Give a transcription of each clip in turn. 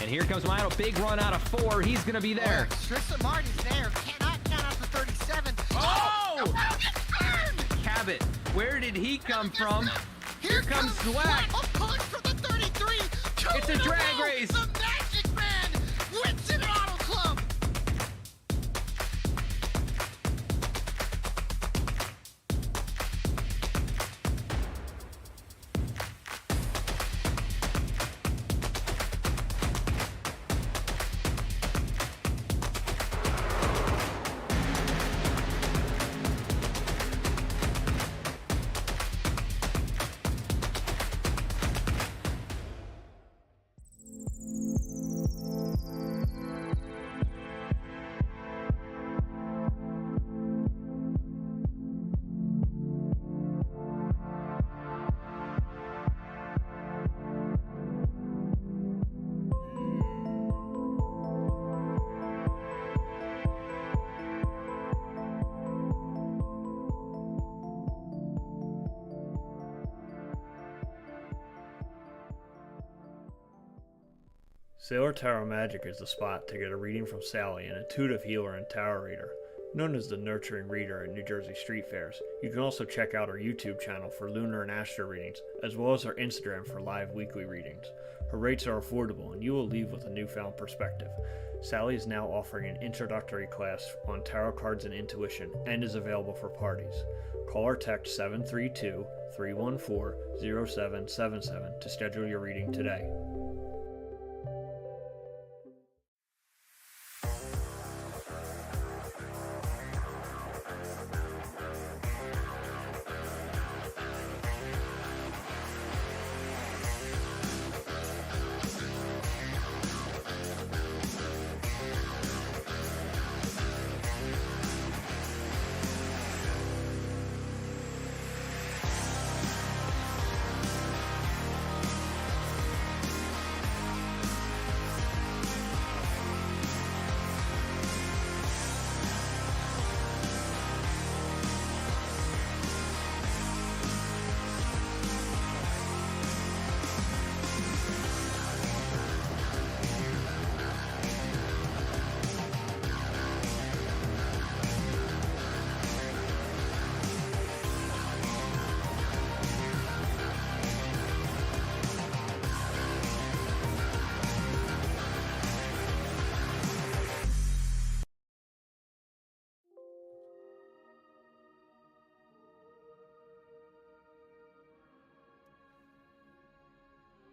And here comes Milo, big run out of 4. He's going to be there. Tristan Martin's there. Cannot count out the 37. Oh! Cabot, where did he come from? Here comes Swack. A push for the 33. It's a drag race. The Magic Man wins it at Auto Club. Sailor Tarot Magic is the spot to get a reading from Sally, an intuitive healer and tarot reader. Known as the Nurturing Reader at New Jersey street fairs, you can also check out our YouTube channel for lunar and astro readings, as well as our Instagram for live weekly readings. Her rates are affordable, and you will leave with a newfound perspective. Sally is now offering an introductory class on tarot cards and intuition, and is available for parties. Call or text 732-314-0777 to schedule your reading today.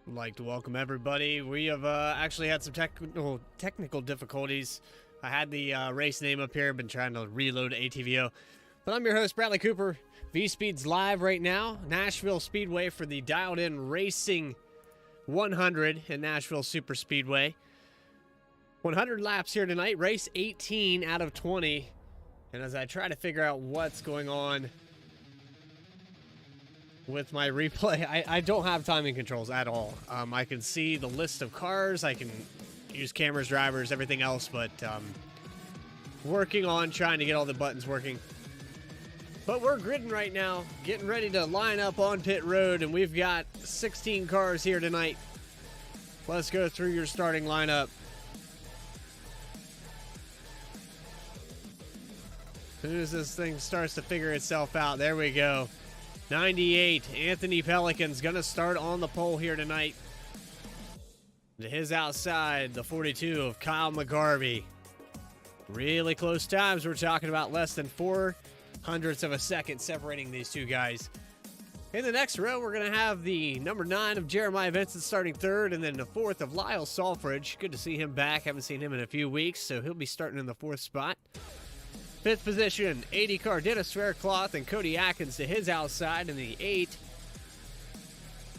I'd like to welcome everybody. We have actually had some technical difficulties. I had the race name up here, been trying to reload ATVO. But I'm your host, Bradley Cooper. VSPEED's live right now. Nashville Speedway for the Dialed In Racing 100 in Nashville Superspeedway. 100 laps here tonight. Race 18 out of 20. And as I try to figure out what's going on with my replay, I don't have timing controls at all. I can see the list of cars, I can use cameras, drivers, everything else, but working on trying to get all the buttons working. But we're gridding right now, getting ready to line up on pit road, and we've got 16 cars here tonight. Let's go through your starting lineup. As soon as this thing starts to figure itself out, there we go. 98, Anthony Pelican's going to start on the pole here tonight. To his outside, the 42 of Kyle McGarvey. Really close times. We're talking about less than 0.04 of a second separating these two guys. In the next row, we're going to have the number 9 of Jeremiah Vincent starting third, and then the 4th of Lyle Salfridge. Good to see him back. Haven't seen him in a few weeks, so he'll be starting in the 4th spot. 5th position, 80 car Dennis Faircloth and Cody Atkins to his outside in the 8.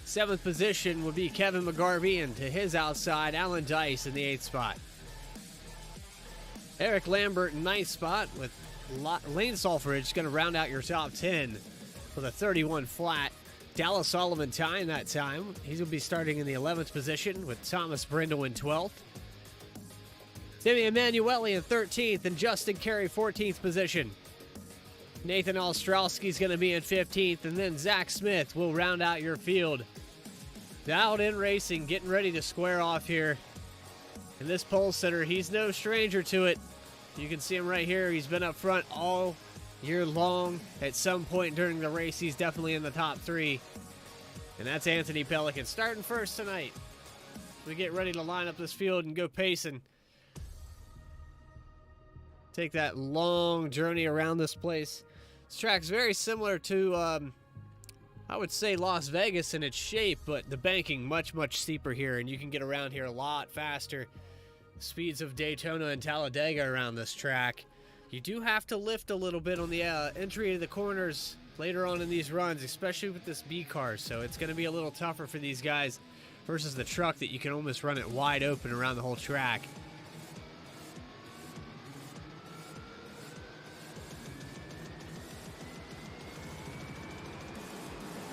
7th position would be Kevin McGarvey, and to his outside, Alan Dice in the 8th spot. Eric Lambert in 9th spot, with Lane Salfridge going to round out your top 10 with a 31 flat. Dallas Sullivan tying that time. He's going to be starting in the 11th position with Thomas Brindle in 12th. Timmy Emanuele in 13th, and Justin Carey 14th position. Nathan Ostrowski's going to be in 15th, and then Zach Smith will round out your field. Dialed In Racing getting ready to square off here And this pole sitter, he's no stranger to it. You can see him right here. He's been up front all year long. At some point during the race, he's definitely in the top 3. And that's Anthony Pelican starting first tonight. We get ready to line up this field and go pacing. Take that long journey around this place. This track's very similar to, I would say, Las Vegas in its shape, but the banking much, much steeper here, and you can get around here a lot faster. Speeds of Daytona and Talladega around this track. You do have to lift a little bit on the entry to the corners later on in these runs, especially with this B car, so it's going to be a little tougher for these guys versus the truck that you can almost run it wide open around the whole track.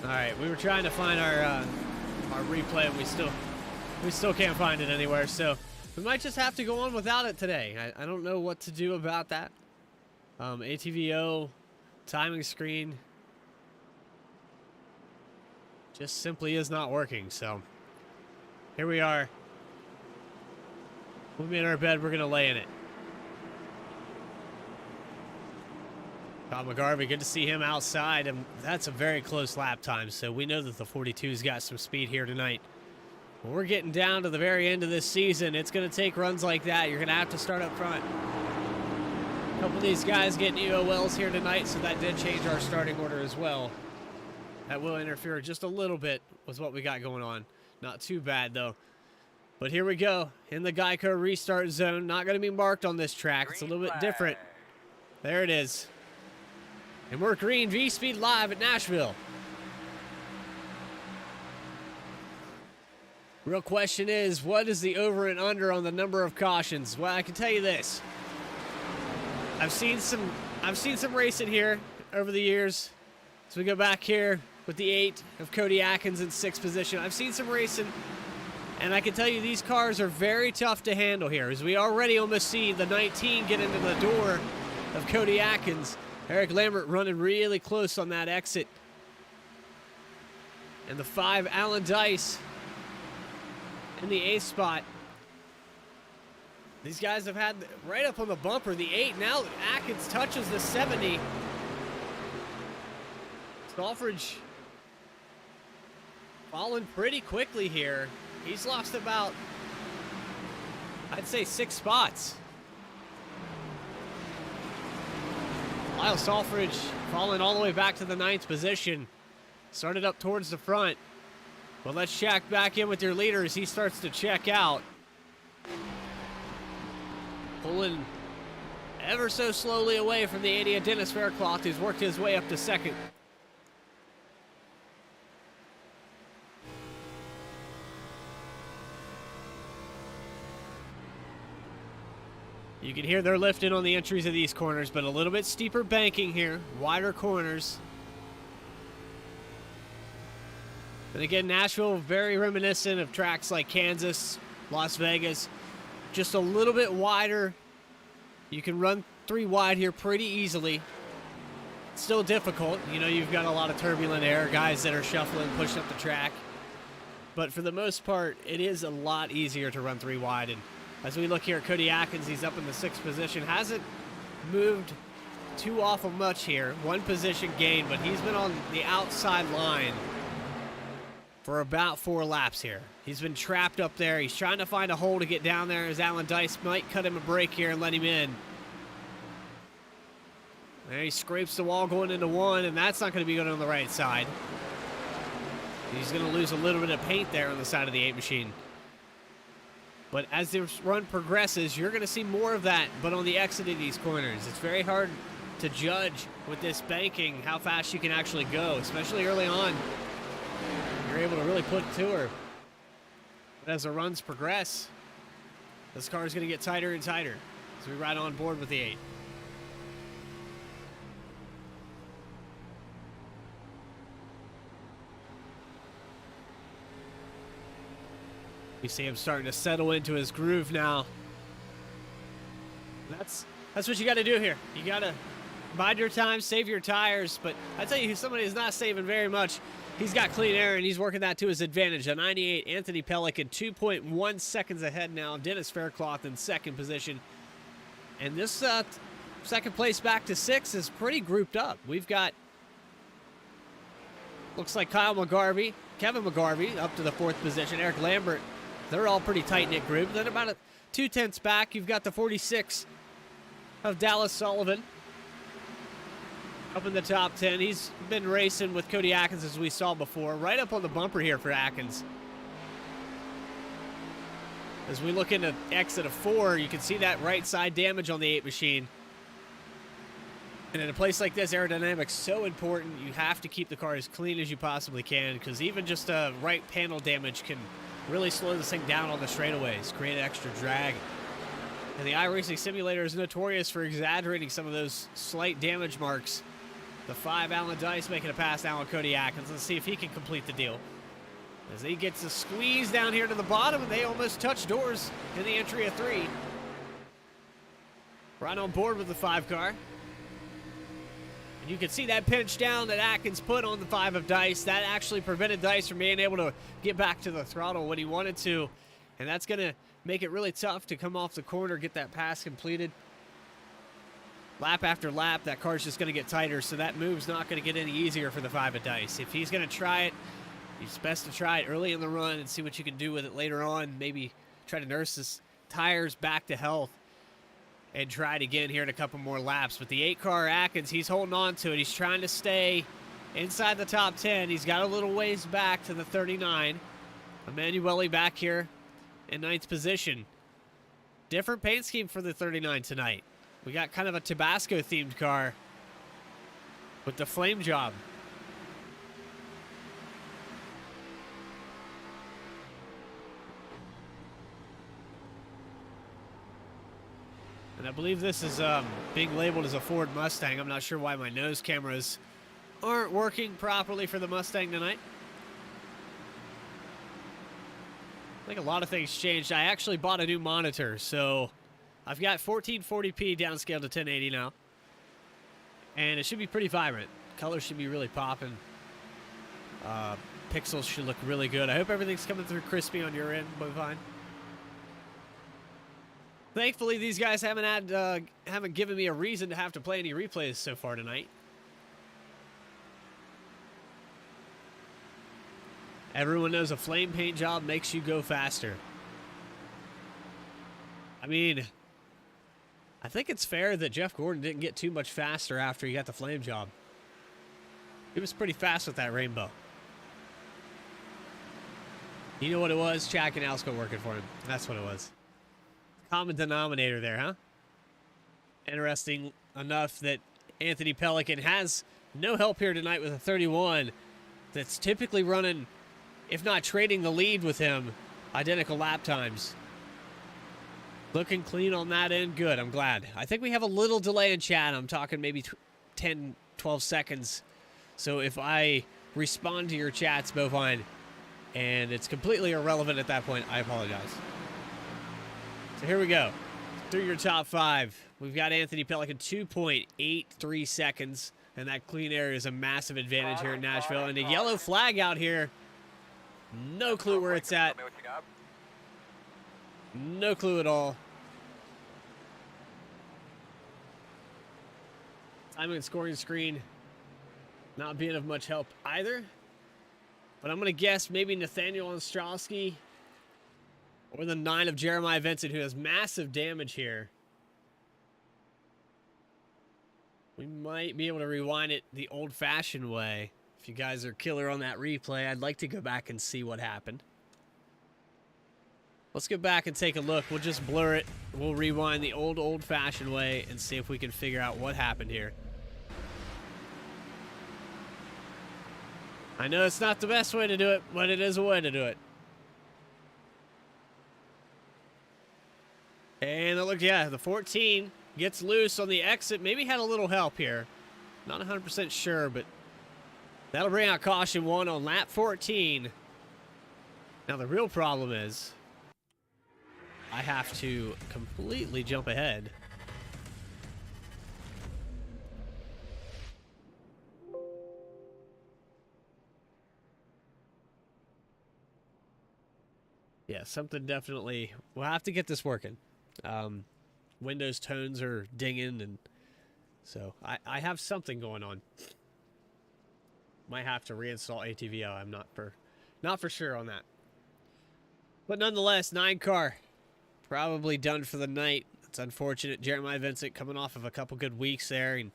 All right, we were trying to find our replay, and we still can't find it anywhere, so we might just have to go on without it today. I don't know what to do about that. ATVO timing screen just simply is not working, so here we are. We'll be in our bed, we're gonna lay in it. Todd McGarvey, good to see him outside, and that's a very close lap time, so we know that the 42's got some speed here tonight. When we're getting down to the very end of this season, it's going to take runs like that. You're going to have to start up front. A couple of these guys getting EOLs here tonight, so that did change our starting order as well. That will interfere just a little bit with what we got going on. Not too bad, though. But here we go, in the Geico restart zone. Not going to be marked on this track. It's a little bit different. There it is. And we're green VSPEED live at Nashville. Real question is, what is the over and under on the number of cautions? Well, I can tell you this. I've seen some racing here over the years. So we go back here with the 8 of Cody Atkins in 6th position. I've seen some racing, and I can tell you these cars are very tough to handle here, as we already almost see the 19 get into the door of Cody Atkins. Eric Lambert running really close on that exit. And the 5, Alan Dice, in the 8th spot. These guys have had right up on the bumper, the 8. Now Atkins touches the 70. Stallfridge falling pretty quickly here. He's lost about, I'd say, 6 spots. Lyle Stallfridge falling all the way back to the 9th position. Started up towards the front. Well, let's check back in with your leader as he starts to check out. Pulling ever so slowly away from the 80 of Dennis Faircloth, who's worked his way up to 2nd. You can hear they're lifting on the entries of these corners, but a little bit steeper banking here, wider corners. And again, Nashville, very reminiscent of tracks like Kansas, Las Vegas. Just a little bit wider. You can run 3 wide here pretty easily. It's still difficult. You know, you've got a lot of turbulent air, guys that are shuffling, pushing up the track. But for the most part, it is a lot easier to run 3 wide. And as we look here, Cody Atkins, he's up in the 6th position. Hasn't moved too awful much here. 1 position gain, but he's been on the outside line for about 4 laps here. He's been trapped up there. He's trying to find a hole to get down there as Alan Dice might cut him a break here and let him in. There he scrapes the wall going into 1, and that's not going to be good on the right side. He's going to lose a little bit of paint there on the side of the 8 machine. But as this run progresses, you're going to see more of that, but on the exit of these corners. It's very hard to judge with this banking how fast you can actually go, especially early on. You're able to really put it to her. But as the runs progress, this car is going to get tighter and tighter as we ride on board with the 8. You see him starting to settle into his groove now. That's what you got to do here. You got to bide your time, save your tires. But I tell you, somebody who's not saving very much. He's got clean air, and he's working that to his advantage. A 98 Anthony Pelican, 2.1 seconds ahead now. Dennis Faircloth in second position. And this second place back to 6 is pretty grouped up. We've got, looks like Kyle McGarvey, Kevin McGarvey up to the 4th position. Eric Lambert, they're all pretty tight-knit group. Then about 2/10 back, you've got the 46 of Dallas Sullivan up in the top 10. He's been racing with Cody Atkins, as we saw before. Right up on the bumper here for Atkins. As we look into exit of 4, you can see that right side damage on the 8 machine. And in a place like this, aerodynamics so important. You have to keep the car as clean as you possibly can, because even just a right panel damage can really slow this thing down on the straightaways, create extra drag. And the iRacing simulator is notorious for exaggerating some of those slight damage marks. The 5 Alan Dice making a pass now on Cody Atkins. Let's see if he can complete the deal. As he gets a squeeze down here to the bottom, and they almost touch doors in the entry of 3. Right on board with the 5 car. And you can see that pinch down that Atkins put on the 5 of Dice. That actually prevented Dice from being able to get back to the throttle when he wanted to. And that's going to make it really tough to come off the corner, get that pass completed. Lap after lap, that car's just going to get tighter, so that move's not going to get any easier for the 5 of Dice. If he's going to try it, it's best to try it early in the run and see what you can do with it later on. Maybe try to nurse his tires back to health and try it again here in a couple more laps. But the 8 car Atkins, he's holding on to it. He's trying to stay inside the top 10. He's got a little ways back to the 39. Emanuele back here in 9th position. Different paint scheme for the 39 tonight. We got kind of a Tabasco-themed car with the flame job. And I believe this is being labeled as a Ford Mustang. I'm not sure why my nose cameras aren't working properly for the Mustang tonight. I think a lot of things changed. I actually bought a new monitor, so I've got 1440p downscaled to 1080 now. And it should be pretty vibrant. Colors should be really popping. Pixels should look really good. I hope everything's coming through crispy on your end, Bovine. Thankfully, these guys haven't given me a reason to have to play any replays so far tonight. Everyone knows a flame paint job makes you go faster. I mean, I think it's fair that Jeff Gordon didn't get too much faster after he got the flame job. He was pretty fast with that rainbow. You know what it was? Chad Canalsco working for him. That's what it was. Common denominator there, huh? Interesting enough that Anthony Pelican has no help here tonight with a 31 that's typically running, if not trading the lead with him, identical lap times. Looking clean on that end. Good, I'm glad. I think we have a little delay in chat. I'm talking maybe 10, 12 seconds. So if I respond to your chats, Bovine, and it's completely irrelevant at that point, I apologize. So here we go. Through your top 5. We've got Anthony Pelican 2.83 seconds. And that clean air is a massive advantage here in Nashville. And a yellow flag out here. No clue where it's at. No clue at all. Timing and scoring screen not being of much help either. But I'm going to guess maybe Nathaniel Ostrowski or the 9 of Jeremiah Vincent, who has massive damage here. We might be able to rewind it the old-fashioned way. If you guys are killer on that replay, I'd like to go back and see what happened. Let's go back and take a look. We'll just blur it. We'll rewind the old-fashioned way and see if we can figure out what happened here. I know it's not the best way to do it, but it is a way to do it. And look, yeah, the 14 gets loose on the exit. Maybe had a little help here. Not 100% sure, but that'll bring out caution 1 on lap 14. Now, the real problem is I have to completely jump ahead Yeah, something definitely. We'll have to get this working. Windows tones are dinging, and so I have something going on. Might have to reinstall ATVO. I'm not for sure on that. But nonetheless, 9 car probably done for the night. It's unfortunate. Jeremiah Vincent coming off of a couple good weeks there, and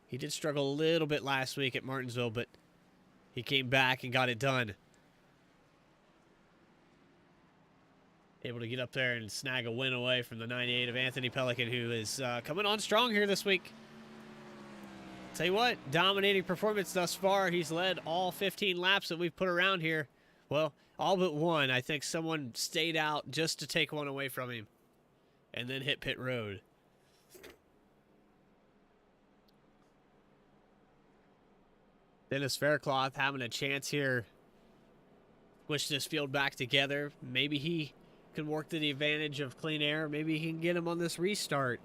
he did struggle a little bit last week at Martinsville, but he came back and got it done. Able to get up there and snag a win away from the 98 of Anthony Pelican, who is coming on strong here this week. Tell you what, dominating performance thus far. He's led all 15 laps that we've put around here. Well, all but one. I think someone stayed out just to take one away from him and then hit pit road. Dennis Faircloth having a chance here. Push this field back together. Maybe he can work to the advantage of clean air. Maybe he can get him on this restart.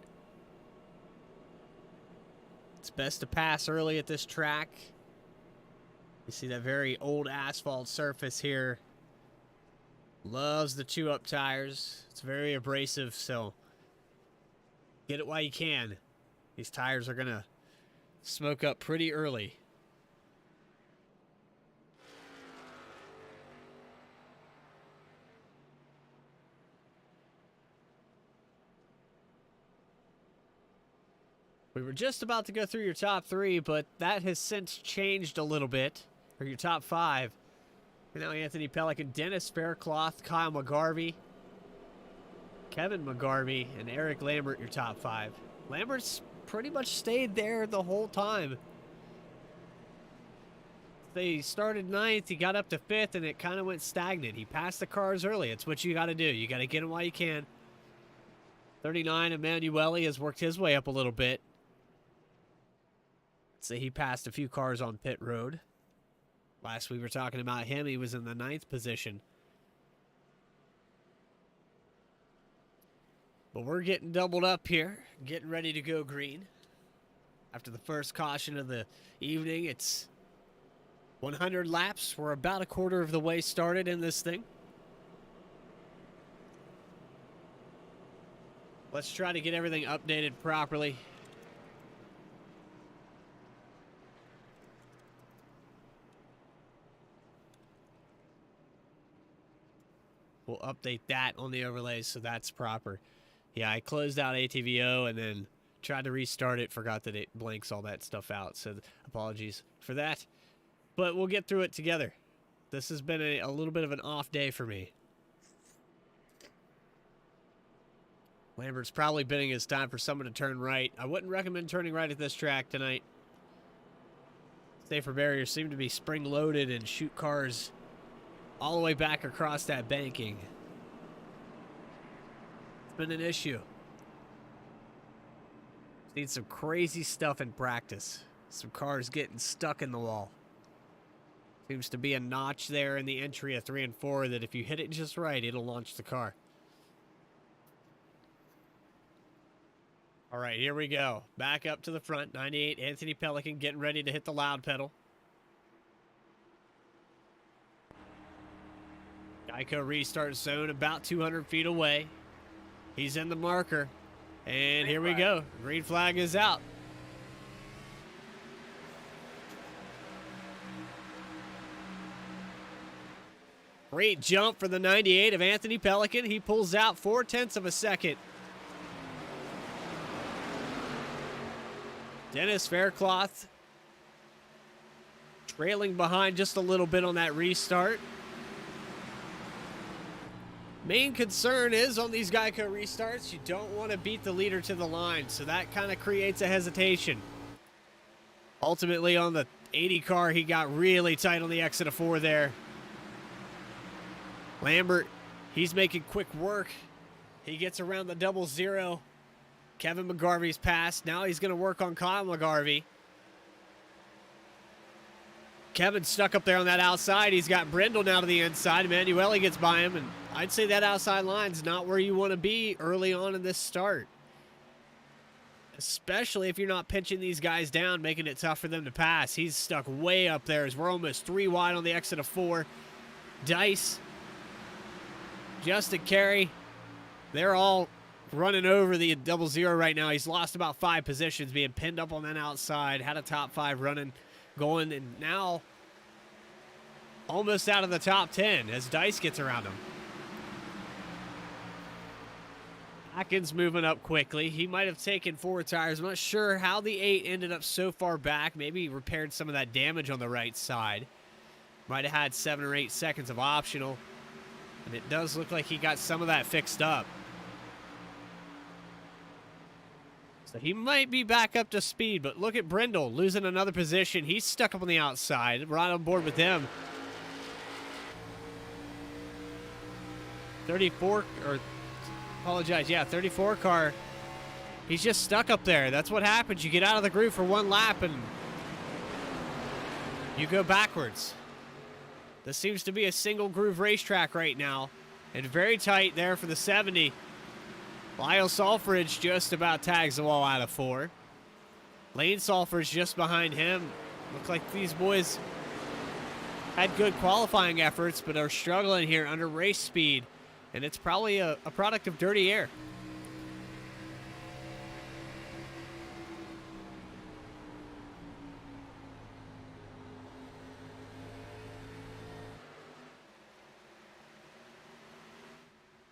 It's best to pass early at this track. You see that very old asphalt surface here. Loves the chew-up tires. It's very abrasive, so get it while you can. These tires are going to smoke up pretty early. We were just about to go through your top 3, but that has since changed a little bit. Or your top 5. And now Anthony Pelican, Dennis Faircloth, Kyle McGarvey, Kevin McGarvey, and Eric Lambert, your top 5. Lambert's pretty much stayed there the whole time. They started 9th, he got up to 5th, and it kind of went stagnant. He passed the cars early. It's what you got to do. You got to get them while you can. 39, Emanuele has worked his way up a little bit. Say he passed a few cars on pit road. Last we were talking about him, he was in the 9th position. But we're getting doubled up here, getting ready to go green. After the first caution of the evening, it's 100 laps. We're about a quarter of the way started in this thing. Let's try to get everything updated properly. We'll update that on the overlays so that's proper. Yeah, I closed out ATVO and then tried to restart it. Forgot that it blanks all that stuff out. So apologies for that. But we'll get through it together. This has been a little bit of an off day for me. Lambert's probably bidding his time for someone to turn right. I wouldn't recommend turning right at this track tonight. Safer barriers seem to be spring-loaded and shoot cars all the way back across that banking. It's been an issue. Seen some crazy stuff in practice. Some cars getting stuck in the wall. Seems to be a notch there in the entry of 3 and 4 that if you hit it just right, it'll launch the car. All right, here we go. Back up to the front. 98, Anthony Pelican getting ready to hit the loud pedal. Geico restart zone about 200 feet away. He's in the marker. And here we go. Green flag is out. Great jump for the 98 of Anthony Pelican. He pulls out 0.4 of a second. Dennis Faircloth trailing behind just a little bit on that restart. Main concern is on these Geico restarts, you don't want to beat the leader to the line, so that kind of creates a hesitation. Ultimately, on the 80 car, he got really tight on the exit of 4 there. Lambert, he's making quick work. He gets around the 00. Kevin McGarvey's passed. Now he's going to work on Kyle McGarvey. Kevin's stuck up there on that outside. He's got Brindle now to the inside. Emanuele gets by him, and I'd say that outside line's not where you want to be early on in this start. Especially if you're not pinching these guys down, making it tough for them to pass. He's stuck way up there as we're almost 3 wide on the exit of 4. Dice Justin Carey, they're all running over the double zero right now. He's lost about 5 positions, being pinned up on that outside, had a top 5 running, going, and now almost out of the top 10 as Dice gets around him. Atkins moving up quickly. He might have taken 4 tires. I'm not sure how the 8 ended up so far back. Maybe he repaired some of that damage on the right side. Might have had 7 or 8 seconds of optional. And it does look like he got some of that fixed up. So he might be back up to speed, but look at Brindle losing another position. He's stuck up on the outside. Right on board with them. 34, or apologize, yeah, 34 car. He's just stuck up there. That's what happens. You get out of the groove for 1 lap and you go backwards. This seems to be a single groove racetrack right now. And very tight there for the 70. Lyle Salfridge just about tags the wall out of 4. Lane Salfridge just behind him. Look like these boys had good qualifying efforts, but are struggling here under race speed. And it's probably a product of dirty air.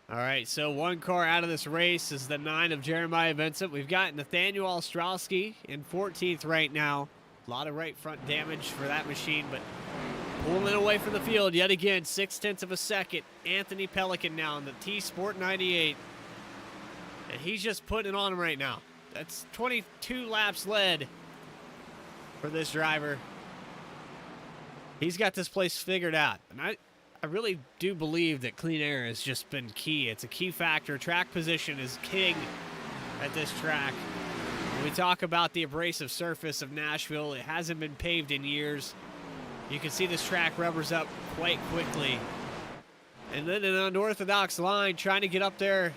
All right, so 1 car out of this race is the 9 of Jeremiah Vincent. We've got Nathaniel Ostrowski in 14th right now. A lot of right front damage for that machine, but pulling away from the field yet again, 0.6 of a second. Anthony Pelican now in the T-Sport 98. And he's just putting it on him right now. That's 22 laps led for this driver. He's got this place figured out. And I really do believe that clean air has just been key. It's a key factor. Track position is king at this track. When we talk about the abrasive surface of Nashville, it hasn't been paved in years. You can see this track rubbers up quite quickly. And then an unorthodox line trying to get up there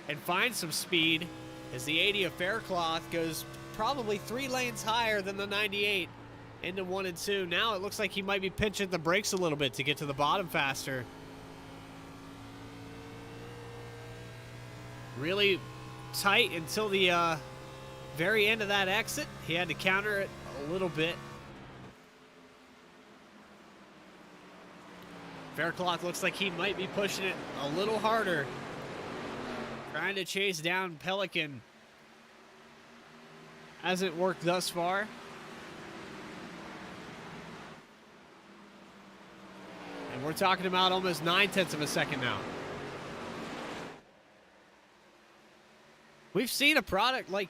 and find some speed as the 80 of Faircloth goes probably 3 lanes higher than the 98 into 1 and 2. Now it looks like he might be pinching the brakes a little bit to get to the bottom faster. Really tight until the very end of that exit. He had to counter it a little bit. Faircloth looks like he might be pushing it a little harder. Trying to chase down Pelican. Hasn't worked thus far. And we're talking about almost 0.9 of a second now. We've seen a product like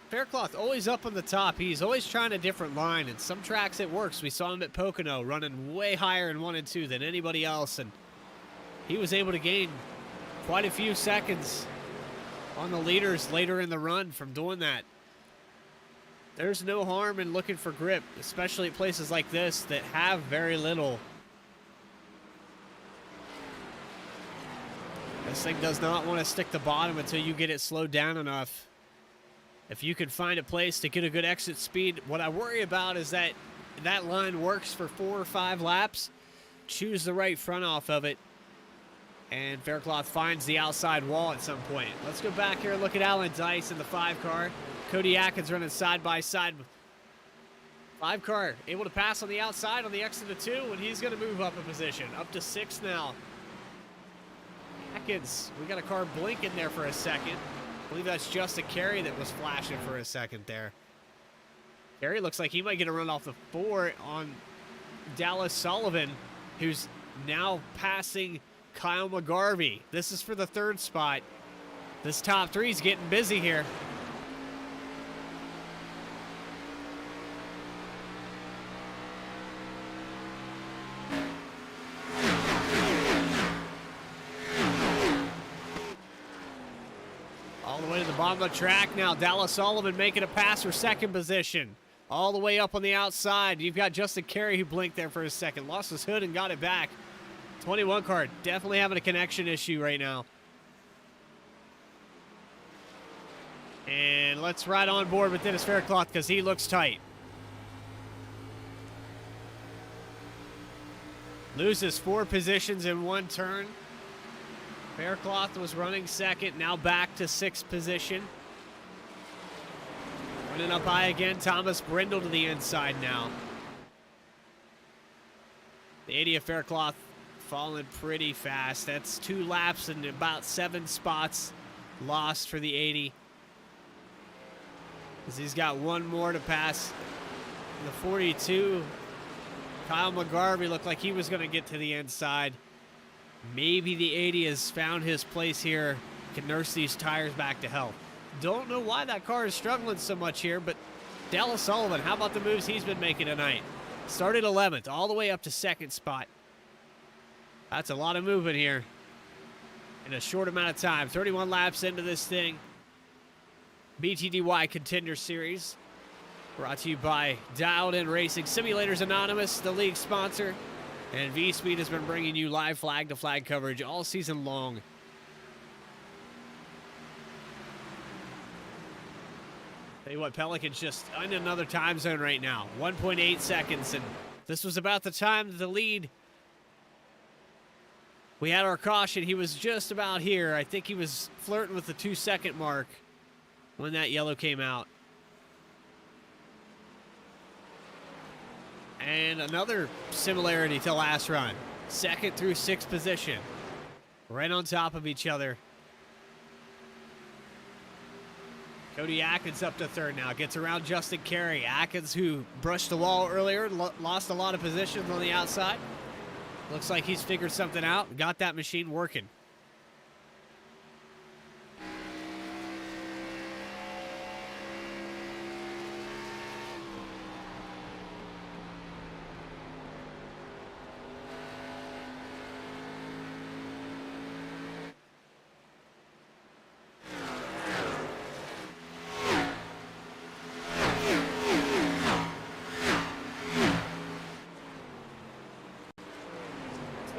Faircloth always up on the top. He's always trying a different line, and some tracks it works. We saw him at Pocono running way higher in 1 and 2 than anybody else, and he was able to gain quite a few seconds on the leaders later in the run from doing that. There's no harm in looking for grip, especially at places like this that have very little. This thing does not want to stick to bottom until you get it slowed down enough. If you can find a place to get a good exit speed, what I worry about is that that line works for 4 or 5 laps. Choose the right front off of it, and Faircloth finds the outside wall at some point. Let's go back here and look at Alan Dice in the 5 car. Cody Atkins running side by side. 5 car able to pass on the outside on the exit of 2, and he's going to move up a position, up to 6 now. Atkins, we got a car blinking there for a second. I believe that's Justin Carey that was flashing for a second there. Carey looks like he might get a run off the 4 on Dallas Sullivan, who's now passing Kyle McGarvey. This is for the 3rd spot. This top 3 is getting busy here. All the way to the bottom of the track now. Dallas Sullivan making a pass for 2nd position. All the way up on the outside. You've got Justin Carey who blinked there for a second. Lost his hood and got it back. 21 car definitely having a connection issue right now. And let's ride on board with Dennis Faircloth because he looks tight. Loses 4 positions in 1 turn. Faircloth was running second, now back to sixth position. Running up high again, Thomas Brindle to the inside now. The 80 of Faircloth falling pretty fast. That's 2 laps and about 7 spots lost for the 80. As he's got one more to pass. The 42, Kyle McGarvey looked like he was going to get to the inside. Maybe the 80 has found his place here, can nurse these tires back to health. Don't know why that car is struggling so much here, but Dallas Sullivan, how about the moves he's been making tonight? Started 11th, all the way up to second spot. That's a lot of movement here in a short amount of time. 31 laps into this thing. BTDY Contender Series, brought to you by Dialed In Racing Simulators Anonymous, the league sponsor. And VSPEED has been bringing you live flag-to-flag coverage all season long. Tell you what, Pelican's just in another time zone right now. 1.8 seconds, and this was about the time that the lead. We had our caution. He was just about here. I think he was flirting with the 2-second mark when that yellow came out. And another similarity to last run. Second through sixth position. Right on top of each other. Cody Atkins up to third now. Gets around Justin Carey. Atkins, who brushed the wall earlier, lost a lot of positions on the outside. Looks like he's figured something out. Got that machine working.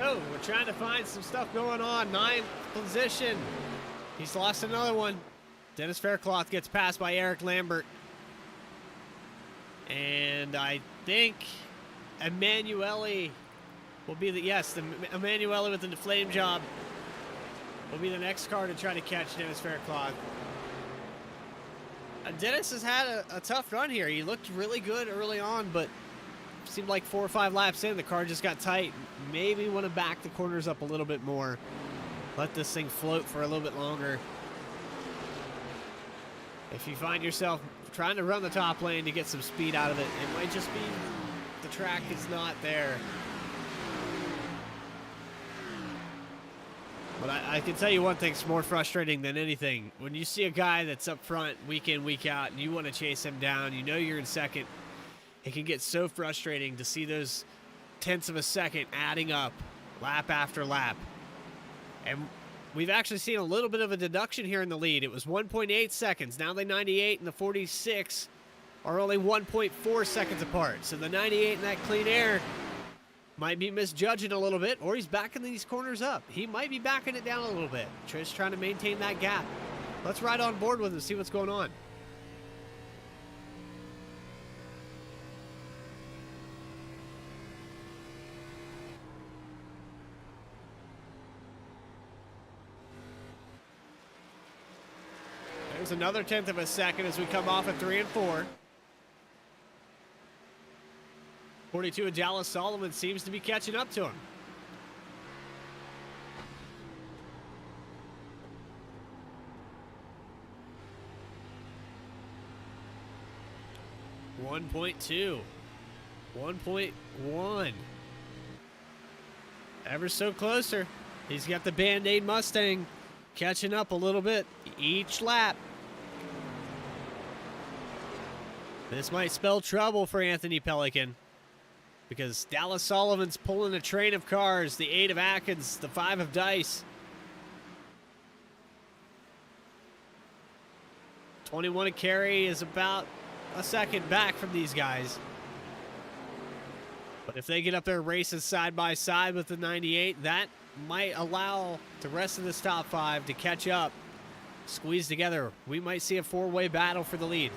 Oh, we're trying to find some stuff going on. 9th position. He's lost another one. Dennis Faircloth gets passed by Eric Lambert. And I think Emanuele will be Emanuele with the flame job will be the next car to try to catch Dennis Faircloth. Dennis has had a tough run here. He looked really good early on, but seemed like 4 or 5 laps in, the car just got tight. Maybe want to back the corners up a little bit more. Let this thing float for a little bit longer. If you find yourself trying to run the top lane to get some speed out of it, it might just be the track is not there. But I can tell you one thing's more frustrating than anything. When you see a guy that's up front week in, week out, and you want to chase him down, you know you're in second, it can get so frustrating to see those tenths of a second adding up lap after lap. And we've actually seen a little bit of a deduction here in the lead. It was 1.8 seconds. Now the 98 and the 46 are only 1.4 seconds apart. So the 98 and that clean air might be misjudging a little bit, or he's backing these corners up. He might be backing it down a little bit. Just trying to maintain that gap. Let's ride on board with him and see what's going on. There's another tenth of a second as we come off at 3 and 4. 42 of Dallas Sullivan seems to be catching up to him. .2, 1.1. Ever so closer. He's got the Band-Aid Mustang catching up a little bit each lap. This might spell trouble for Anthony Pelican, because Dallas Sullivan's pulling a train of cars. The 8 of Atkins, the 5 of Dice. 21 of Carey is about a second back from these guys. But if they get up there racing side by side with the 98, that might allow the rest of this top 5 to catch up, squeeze together. We might see a 4-way battle for the lead.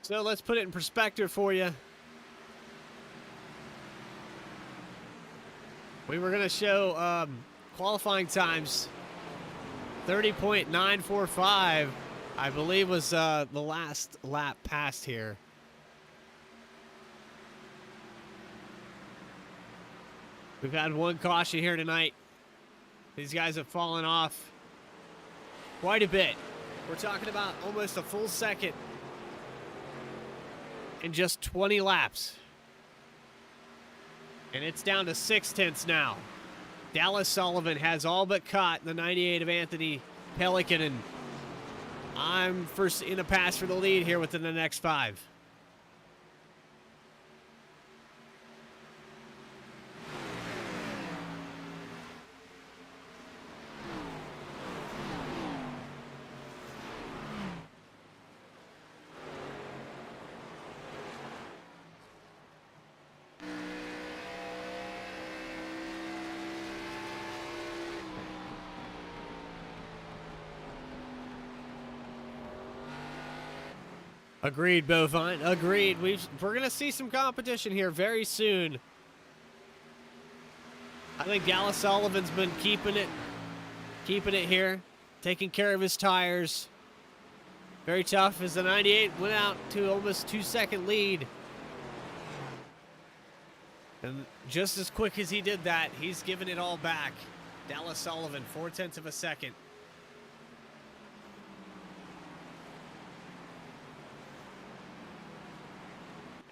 So let's put it in perspective for you. We were going to show qualifying times. 30.945, I believe, was the last lap passed here. We've had one caution here tonight. These guys have fallen off quite a bit. We're talking about almost a full second in just 20 laps. And it's down to 0.6 now. Dallas Sullivan has all but caught the 98 of Anthony Pelican, and I'm first in a pass for the lead here within the next 5. Agreed, Bovine. Agreed. We're going to see some competition here very soon. I think Dallas Sullivan's been keeping it here, taking care of his tires. Very tough as the 98 went out to almost 2-second lead. And just as quick as he did that, he's given it all back. Dallas Sullivan, 0.4 of a second.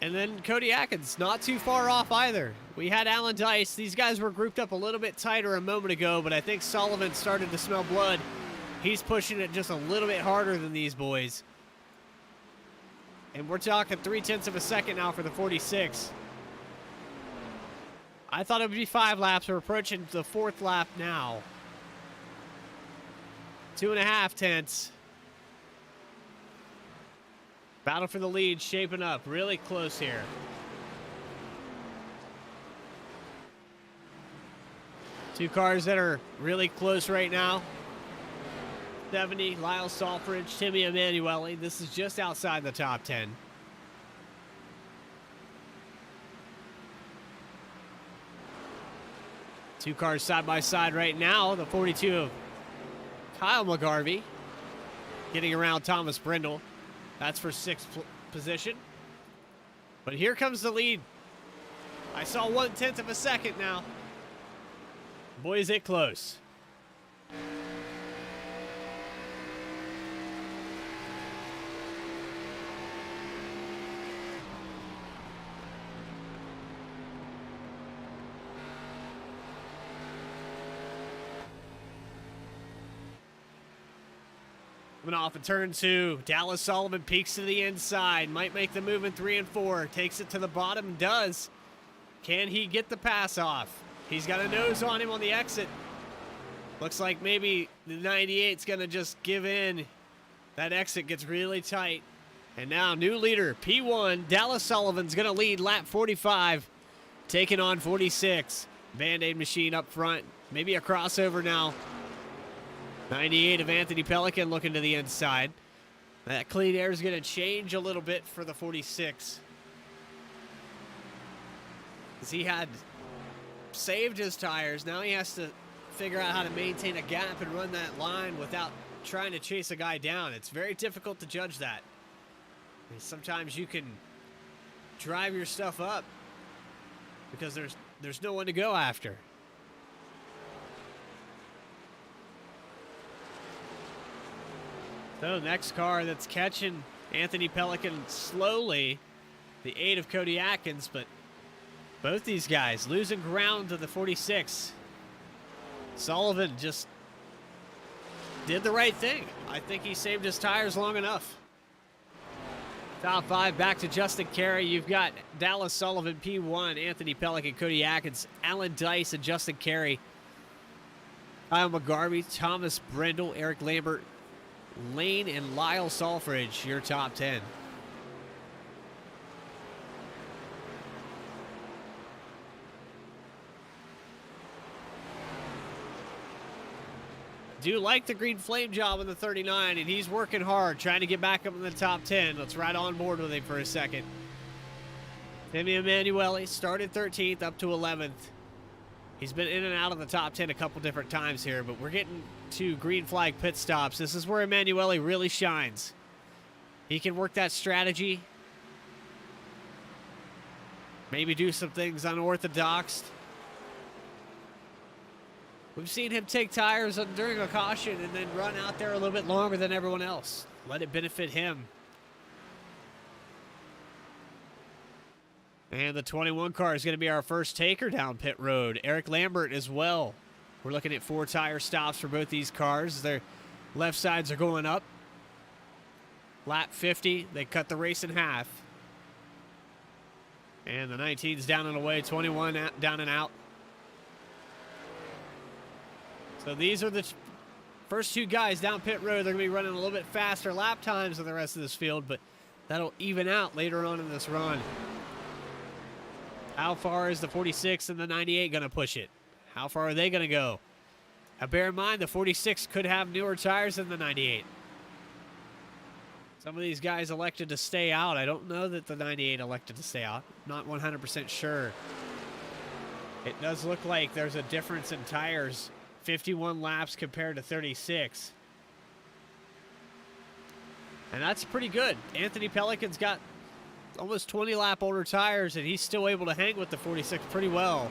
And then Cody Atkins, not too far off either. We had Alan Dice. These guys were grouped up a little bit tighter a moment ago, but I think Sullivan started to smell blood. He's pushing it just a little bit harder than these boys. And we're talking 0.3 of a second now for the 46. I thought it would be 5 laps. We're approaching the 4th lap now. 2.5 tenths. Battle for the lead shaping up really close here. Two cars that are really close right now. 70, Lyle Salfridge, Timmy Emanuele. This is just outside the top 10. Two cars side by side right now. The 42 of Kyle McGarvey getting around Thomas Brindle. That's for 6th position. But here comes the lead. I saw 0.1 of a second now. Boy, is it close. Coming off a turn 2, Dallas Sullivan peeks to the inside, might make the move in 3 and 4, takes it to the bottom, does. Can he get the pass off? He's got a nose on him on the exit. Looks like maybe the 98's gonna just give in. That exit gets really tight. And now new leader, P1, Dallas Sullivan's gonna lead lap 45, taking on 46. Band-Aid machine up front, maybe a crossover now. 98 of Anthony Pelican looking to the inside. That clean air is going to change a little bit for the 46. As he had saved his tires, now he has to figure out how to maintain a gap and run that line without trying to chase a guy down. It's very difficult to judge that. And sometimes you can drive your stuff up because there's no one to go after. So next car that's catching Anthony Pelican slowly, the 8 of Cody Atkins, but both these guys losing ground to the 46. Sullivan just did the right thing. I think he saved his tires long enough. Top 5 back to Justin Carey. You've got Dallas Sullivan, P1, Anthony Pelican, Cody Atkins, Alan Dice, and Justin Carey. Kyle McGarvey, Thomas Brindle, Eric Lambert, Lane, and Lyle Salfridge, your top 10. do like the green flame job in the 39, and he's working hard, trying to get back up in the top 10. Let's ride on board with him for a second. Timmy Emanuele started 13th up to 11th. He's been in and out of the top 10 a couple different times here, but we're getting to green flag pit stops. This is where Emanuele really shines. He can work that strategy. Maybe do some things unorthodox. We've seen him take tires during a caution and then run out there a little bit longer than everyone else. Let it benefit him. And the 21 car is going to be our first taker down pit road. Eric Lambert as well. We're looking at 4 tire stops for both these cars. Their left sides are going up. Lap 50, they cut the race in half. And the 19's down and away, 21 down and out. So these are the first 2 guys down pit road. They're going to be running a little bit faster lap times than the rest of this field, but that'll even out later on in this run. How far is the 46 and the 98 going to push it? How far are they going to go? Now bear in mind, the 46 could have newer tires than the 98. Some of these guys elected to stay out. I don't know that the 98 elected to stay out. Not 100% sure. It does look like there's a difference in tires. 51 laps compared to 36. And that's pretty good. Anthony Pelican's got almost 20 lap older tires, and he's still able to hang with the 46 pretty well.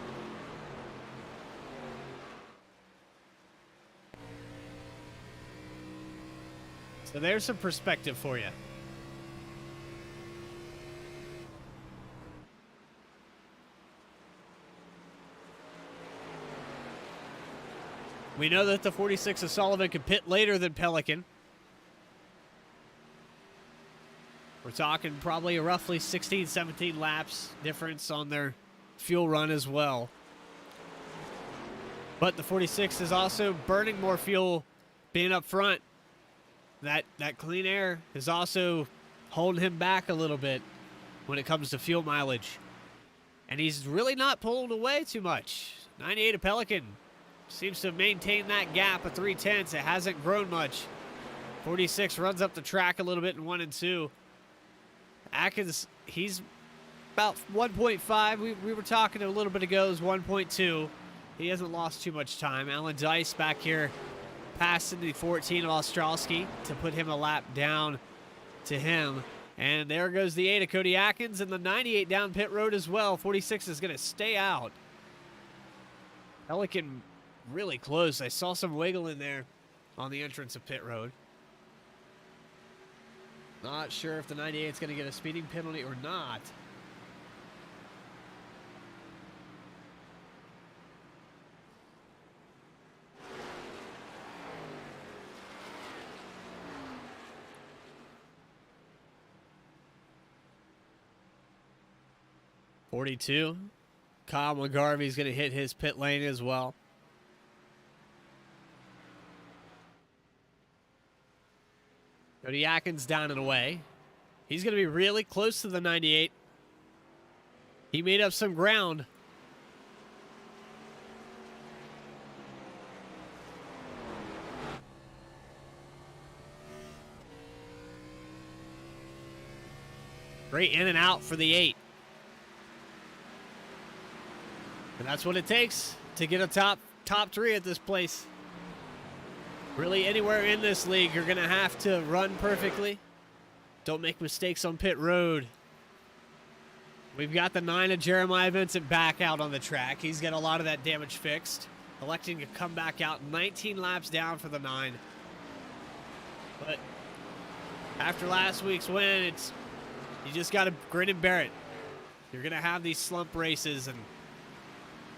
So there's some perspective for you. We know that the 46 of Sullivan can pit later than Pelican. We're talking probably a roughly 16, 17 laps difference on their fuel run as well. But the 46 is also burning more fuel being up front. That clean air is also holding him back a little bit when it comes to fuel mileage. And he's really not pulled away too much. 98 of Pelican seems to maintain that gap of 3/10. It hasn't grown much. 46 runs up the track a little bit in 1 and 2. Atkins, he's about 1.5. We were talking a little bit ago, is 1.2. He hasn't lost too much time. Alan Dice back here passing the 14 of Ostrowski to put him a lap down to him. And there goes the 8 of Cody Atkins and the 98 down pit road as well. 46 is going to stay out. Pelican really close. I saw some wiggle in there on the entrance of pit road. Not sure if the 98 is going to get a speeding penalty or not. .42. Kyle McGarvey's going to hit his pit lane as well. Cody Atkins down and away. He's going to be really close to the 98. He made up some ground. Great in and out for the 8. And that's what it takes to get a top 3 at this place. Really, anywhere in this league, you're going to have to run perfectly. Don't make mistakes on pit road. We've got the 9 of Jeremiah Vincent back out on the track. He's got a lot of that damage fixed. Electing to come back out 19 laps down for the 9. But after last week's win, you just got to grin and bear it. You're going to have these slump races, and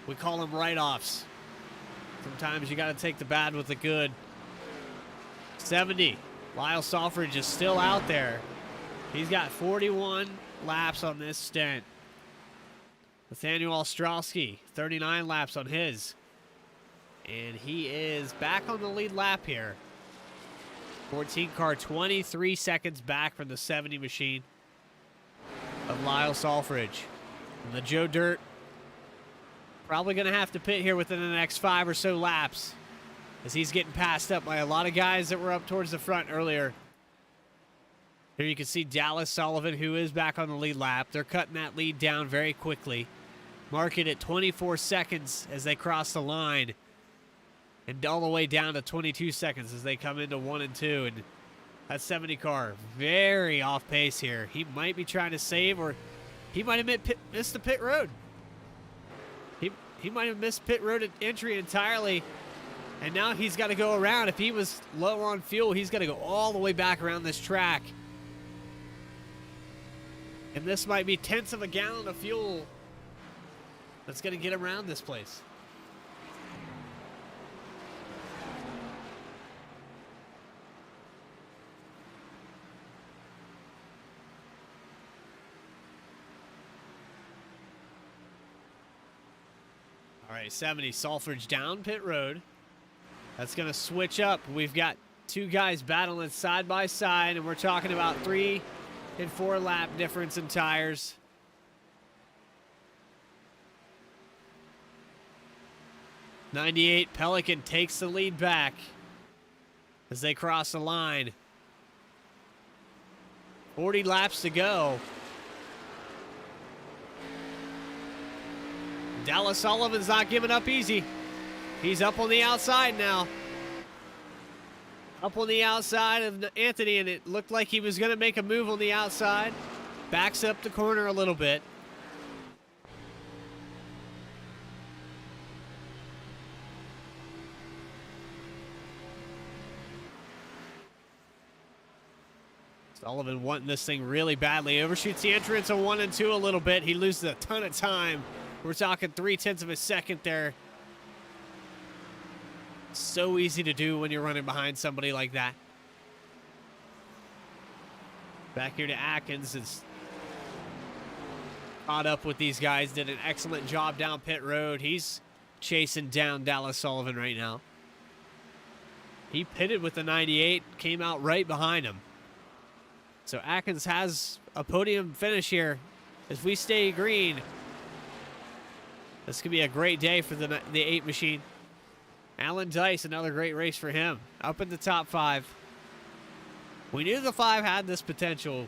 we call them write-offs. Sometimes you got to take the bad with the good. 70. Lyle Salfridge is still out there. He's got 41 laps on this stint. Nathaniel Ostrowski, 39 laps on his. And he is back on the lead lap here. 14 car, 23 seconds back from the 70 machine of Lyle Salfridge. And the Joe Dirt probably going to have to pit here within the next 5 or so laps. as he's getting passed up by a lot of guys that were up towards the front earlier. Here you can see Dallas Sullivan, who is back on the lead lap. They're cutting that lead down very quickly. Mark it at 24 seconds as they cross the line. And all the way down to 22 seconds as they come into 1 and 2. And that 70 car, very off pace here. He might be trying to save, or he might have missed the pit road. He might have missed pit road entry entirely. And now he's got to go around. If he was low on fuel, he's got to go all the way back around this track. And this might be tenths of a gallon of fuel that's going to get around this place. All right, 70, Salford's down pit road. That's going to switch up. We've got two guys battling side by side, and we're talking about 3 and 4 lap difference in tires. '98 Pelican takes the lead back as they cross the line. 40 laps to go. Dallas Sullivan's not giving up easy. He's up on the outside now. Up on the outside of Anthony, and it looked like he was going to make a move on the outside. Backs up the corner a little bit. Sullivan wanting this thing really badly. Overshoots the entrance on 1 and 2 a little bit. He loses a ton of time. We're talking 0.3 of a second there. So easy to do when you're running behind somebody like that. Back here to Atkins is caught up with these guys. Did an excellent job down pit road. He's chasing down Dallas Sullivan right now. He pitted with the 98, came out right behind him. So Atkins has a podium finish here. If we stay green, this could be a great day for the 8 machine. Alan Dice, another great race for him. Up in the top 5. We knew the 5 had this potential,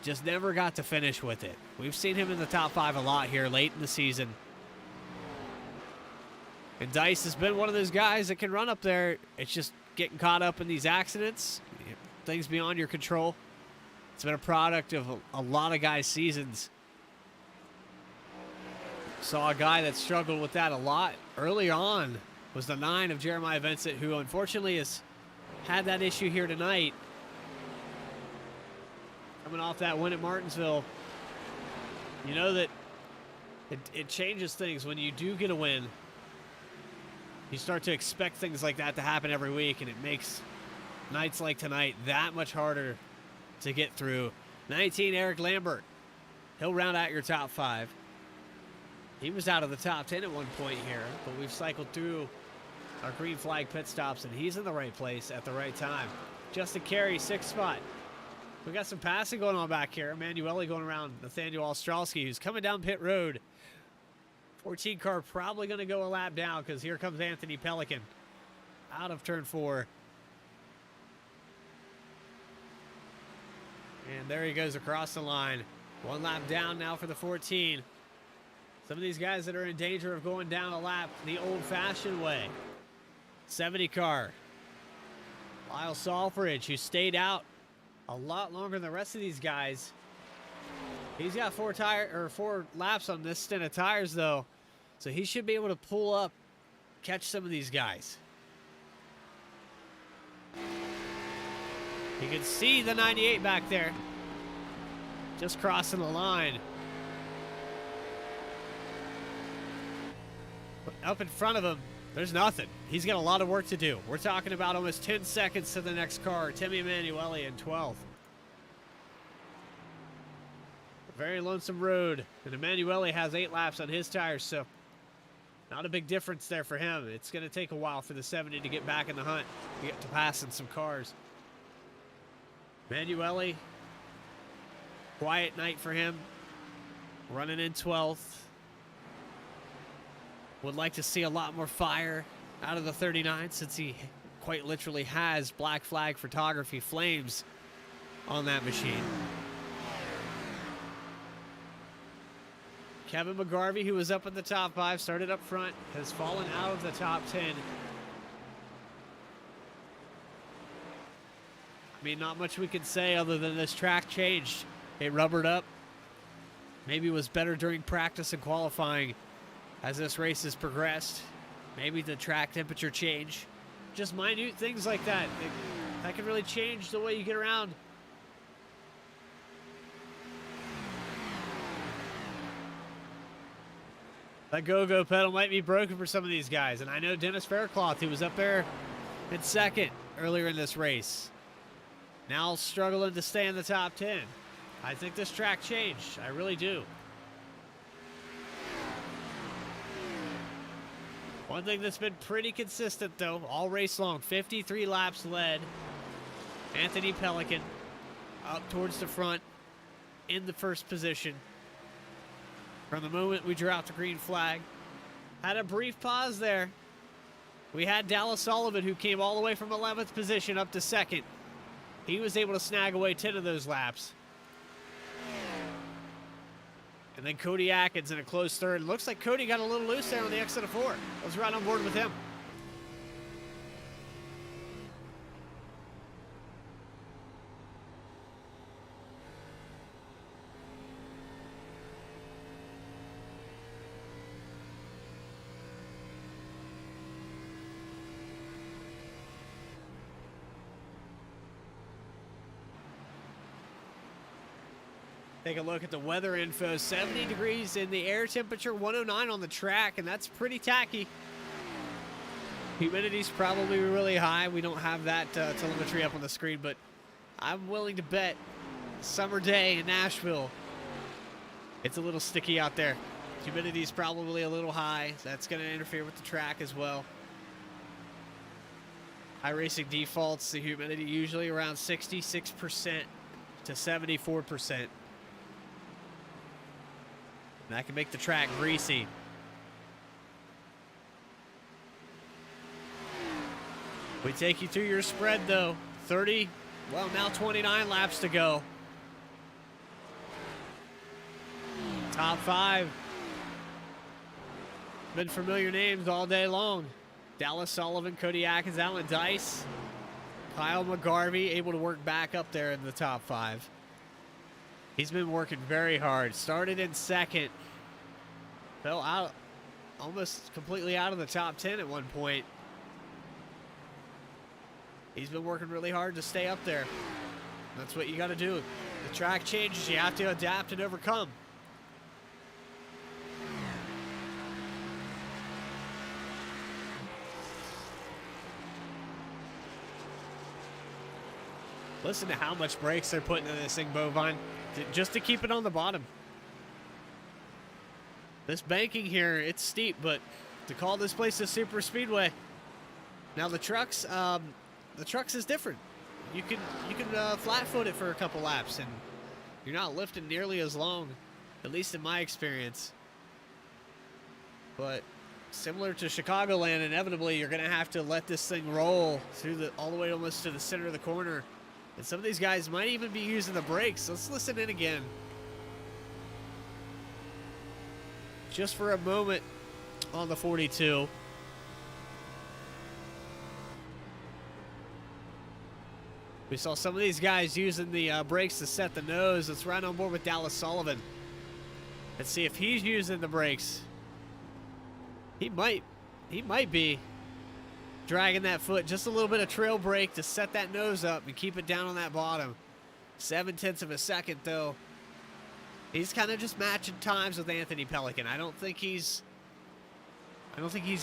just never got to finish with it. We've seen him in the top 5 a lot here late in the season. And Dice has been one of those guys that can run up there. It's just getting caught up in these accidents, things beyond your control. It's been a product of a lot of guys' seasons. Saw a guy that struggled with that a lot early on. Was the 9 of Jeremiah Vincent, who unfortunately has had that issue here tonight. Coming off that win at Martinsville. You know that it changes things when you do get a win. You start to expect things like that to happen every week, and it makes nights like tonight that much harder to get through. 19, Eric Lambert. He'll round out your top 5. He was out of the top 10 at one point here, but we've cycled through our green flag pit stops, and he's in the right place at the right time. Justin Carey, 6th spot. We got some passing going on back here. Emanuele going around Nathaniel Ostrowski, who's coming down pit road. 14 car probably going to go a lap down because here comes Anthony Pelican out of turn 4. And there he goes across the line. 1 lap down now for the 14. Some of these guys that are in danger of going down a lap the old-fashioned way. 70 car. Lyle Salfridge, who stayed out a lot longer than the rest of these guys. He's got 4 laps on this stint of tires, though. So he should be able to pull up, catch some of these guys. You can see the 98 back there. Just crossing the line. But up in front of him, there's nothing. He's got a lot of work to do. We're talking about almost 10 seconds to the next car. Timmy Emanuele in 12th. Very lonesome road. And Emanuele has 8 laps on his tires, so not a big difference there for him. It's going to take a while for the 70 to get back in the hunt, to get to passing some cars. Emanuele, quiet night for him. Running in 12th. Would like to see a lot more fire out of the 39 since he quite literally has black flag photography flames on that machine. Kevin McGarvey, who was up in the top 5, started up front, has fallen out of the top 10. I mean, not much we can say other than this track changed. It rubbered up. Maybe it was better during practice and qualifying as this race has progressed. Maybe the track temperature changed. Just minute things like that. That can really change the way you get around. That go-go pedal might be broken for some of these guys. And I know Dennis Faircloth, who was up there in second earlier in this race, now struggling to stay in the top 10. I think this track changed. I really do. One thing that's been pretty consistent, though, all race long, 53 laps led. Anthony Pelican up towards the front in the first position. From the moment we drew out the green flag. Had a brief pause there. We had Dallas Sullivan, who came all the way from 11th position up to second. He was able to snag away 10 of those laps. And then Cody Atkins in a close third. Looks like Cody got a little loose there on the exit of 4. I was right on board with him. Take a look at the weather info. 70 degrees in the air temperature, 109 on the track, and that's pretty tacky. Humidity's probably really high. We don't have that telemetry up on the screen, but I'm willing to bet summer day in Nashville, it's a little sticky out there. Humidity's probably a little high. That's going to interfere with the track as well. iRacing defaults the humidity usually around 66% to 74%. That can make the track greasy. We take you through your spread, though. 30, well, now 29 laps to go. Top 5. Been familiar names all day long. Dallas Sullivan, Cody Atkins, Alan Dice, Kyle McGarvey, able to work back up there in the top 5. He's been working very hard. Started in second. Fell out, almost completely out of the top 10 at one point. He's been working really hard to stay up there. That's what you got to do. The track changes. You have to adapt and overcome. Listen to how much brakes they're putting in this thing, Bovine, just to keep it on the bottom. This banking here, it's steep, but to call this place a super speedway. Now the trucks is different. You can flat foot it for a couple laps, and you're not lifting nearly as long, at least in my experience. But similar to Chicagoland, inevitably you're gonna have to let this thing roll through all the way almost to the center of the corner. And some of these guys might even be using the brakes. Let's listen in again. Just for a moment on the 42. We saw some of these guys using the brakes to set the nose. Let's ride on board with Dallas Sullivan. Let's see if he's using the brakes. He might be dragging that foot, just a little bit of trail brake to set that nose up and keep it down on that bottom. 0.7 of a second, though. He's kind of just matching times with Anthony Pelican. I don't think he's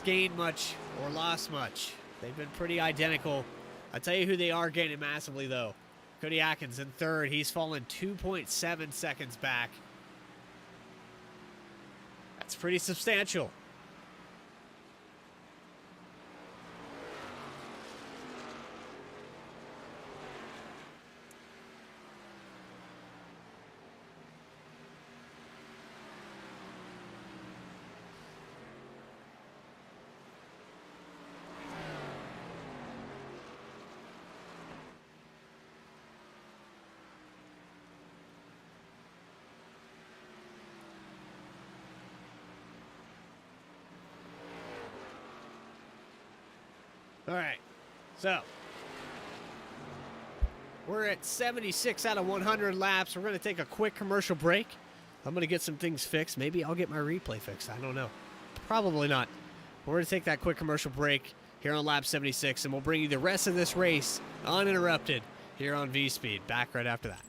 gained much or lost much. They've been pretty identical. I'll tell you who they are gaining massively, though. Cody Atkins in third. He's fallen 2.7 seconds back. That's pretty substantial. All right, so we're at 76 out of 100 laps. We're going to take a quick commercial break. I'm going to get some things fixed. Maybe I'll get my replay fixed. I don't know. Probably not. We're going to take that quick commercial break here on lap 76, and we'll bring you the rest of this race uninterrupted here on VSPEED. Back right after that.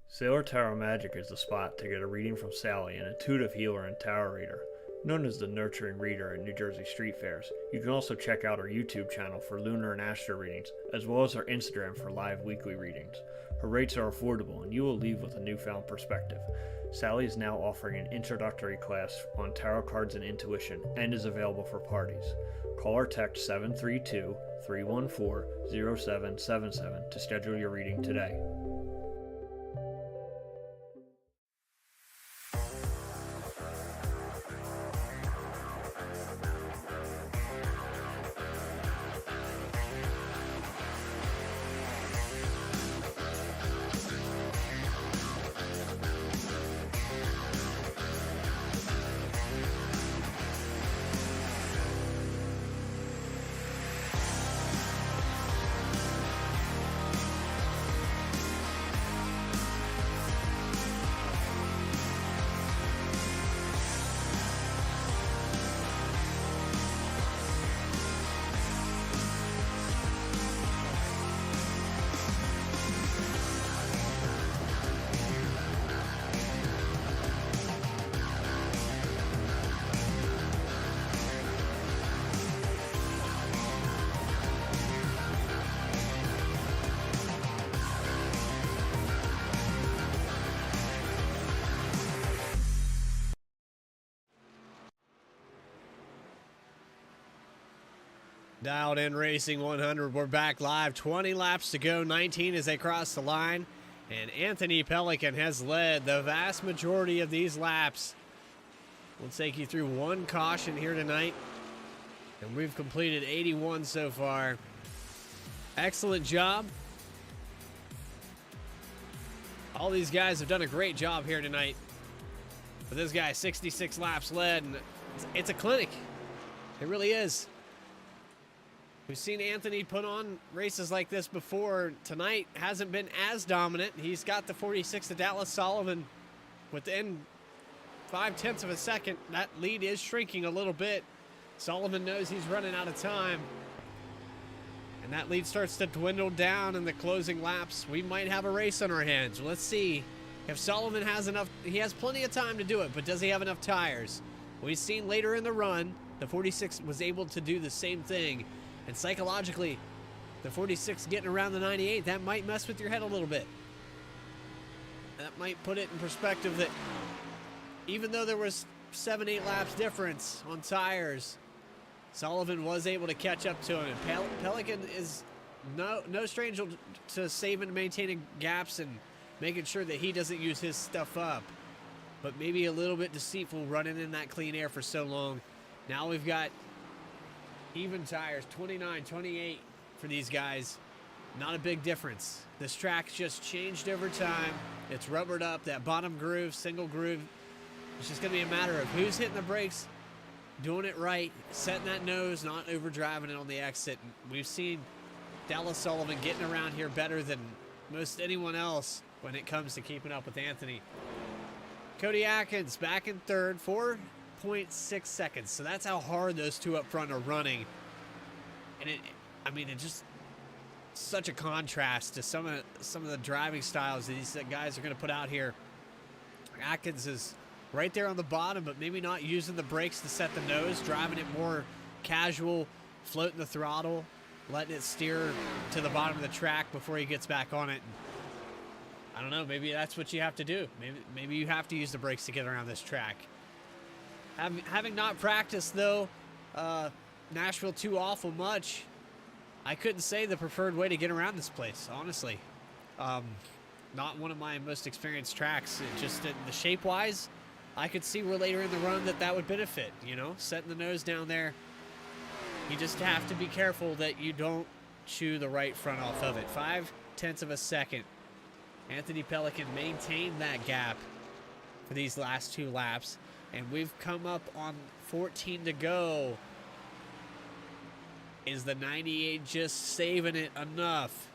Sailor Tarot Magic is the spot to get a reading from Sally, an intuitive healer and tarot reader. Known as the nurturing reader at New Jersey street fairs, you can also check out our YouTube channel for lunar and astro readings, as well as our Instagram for live weekly readings. Her rates are affordable, and you will leave with a newfound perspective. Sally is now offering an introductory class on tarot cards and intuition, and is available for parties. Call or text 732-314-0777 to schedule your reading today. Dialed in Racing 100. We're back live. 20 laps to go. 19 as they cross the line. And Anthony Pelican has led the vast majority of these laps. We'll take you through one caution here tonight. And we've completed 81 so far. Excellent job. All these guys have done a great job here tonight. But this guy, 66 laps led. And it's a clinic. It really is. We've seen Anthony put on races like this before. Tonight hasn't been as dominant. He's got the 46 to Dallas Sullivan within 0.5 of a second. That lead is shrinking a little bit. Sullivan knows he's running out of time. And that lead starts to dwindle down in the closing laps. We might have a race on our hands. Let's see if Sullivan has enough. He has plenty of time to do it, but does he have enough tires? We've seen later in the run, the 46 was able to do the same thing. And psychologically, the 46 getting around the 98, that might mess with your head a little bit. That might put it in perspective that even though there was 7-8 laps difference on tires, Sullivan was able to catch up to him. And Pelican is no stranger to saving and maintaining gaps and making sure that he doesn't use his stuff up. But maybe a little bit deceitful running in that clean air for so long. Now we've got even tires, 29, 28 for these guys. Not a big difference. This track's just changed over time. It's rubbered up, that bottom groove, single groove. It's just going to be a matter of who's hitting the brakes, doing it right, setting that nose, not overdriving it on the exit. We've seen Dallas Sullivan getting around here better than most anyone else when it comes to keeping up with Anthony. Cody Atkins back in third, 4.6 seconds. So that's how hard those two up front are running. And it just such a contrast to some of the driving styles that these guys are going to put out here. Atkins is right there on the bottom, but maybe not using the brakes to set the nose, driving it more casual, floating the throttle, letting it steer to the bottom of the track before he gets back on it. I don't know, maybe that's what you have to do. Maybe you have to use the brakes to get around this track. Having not practiced, though, Nashville too awful much, I couldn't say the preferred way to get around this place, honestly. Not one of my most experienced tracks. It just, the shape-wise, I could see where later in the run that would benefit, you know, setting the nose down there. You just have to be careful that you don't chew the right front off of it. 0.5 of a second. Anthony Pelican maintained that gap for these last 2 laps, and we've come up on 14 to go. Is the 98 just saving it enough?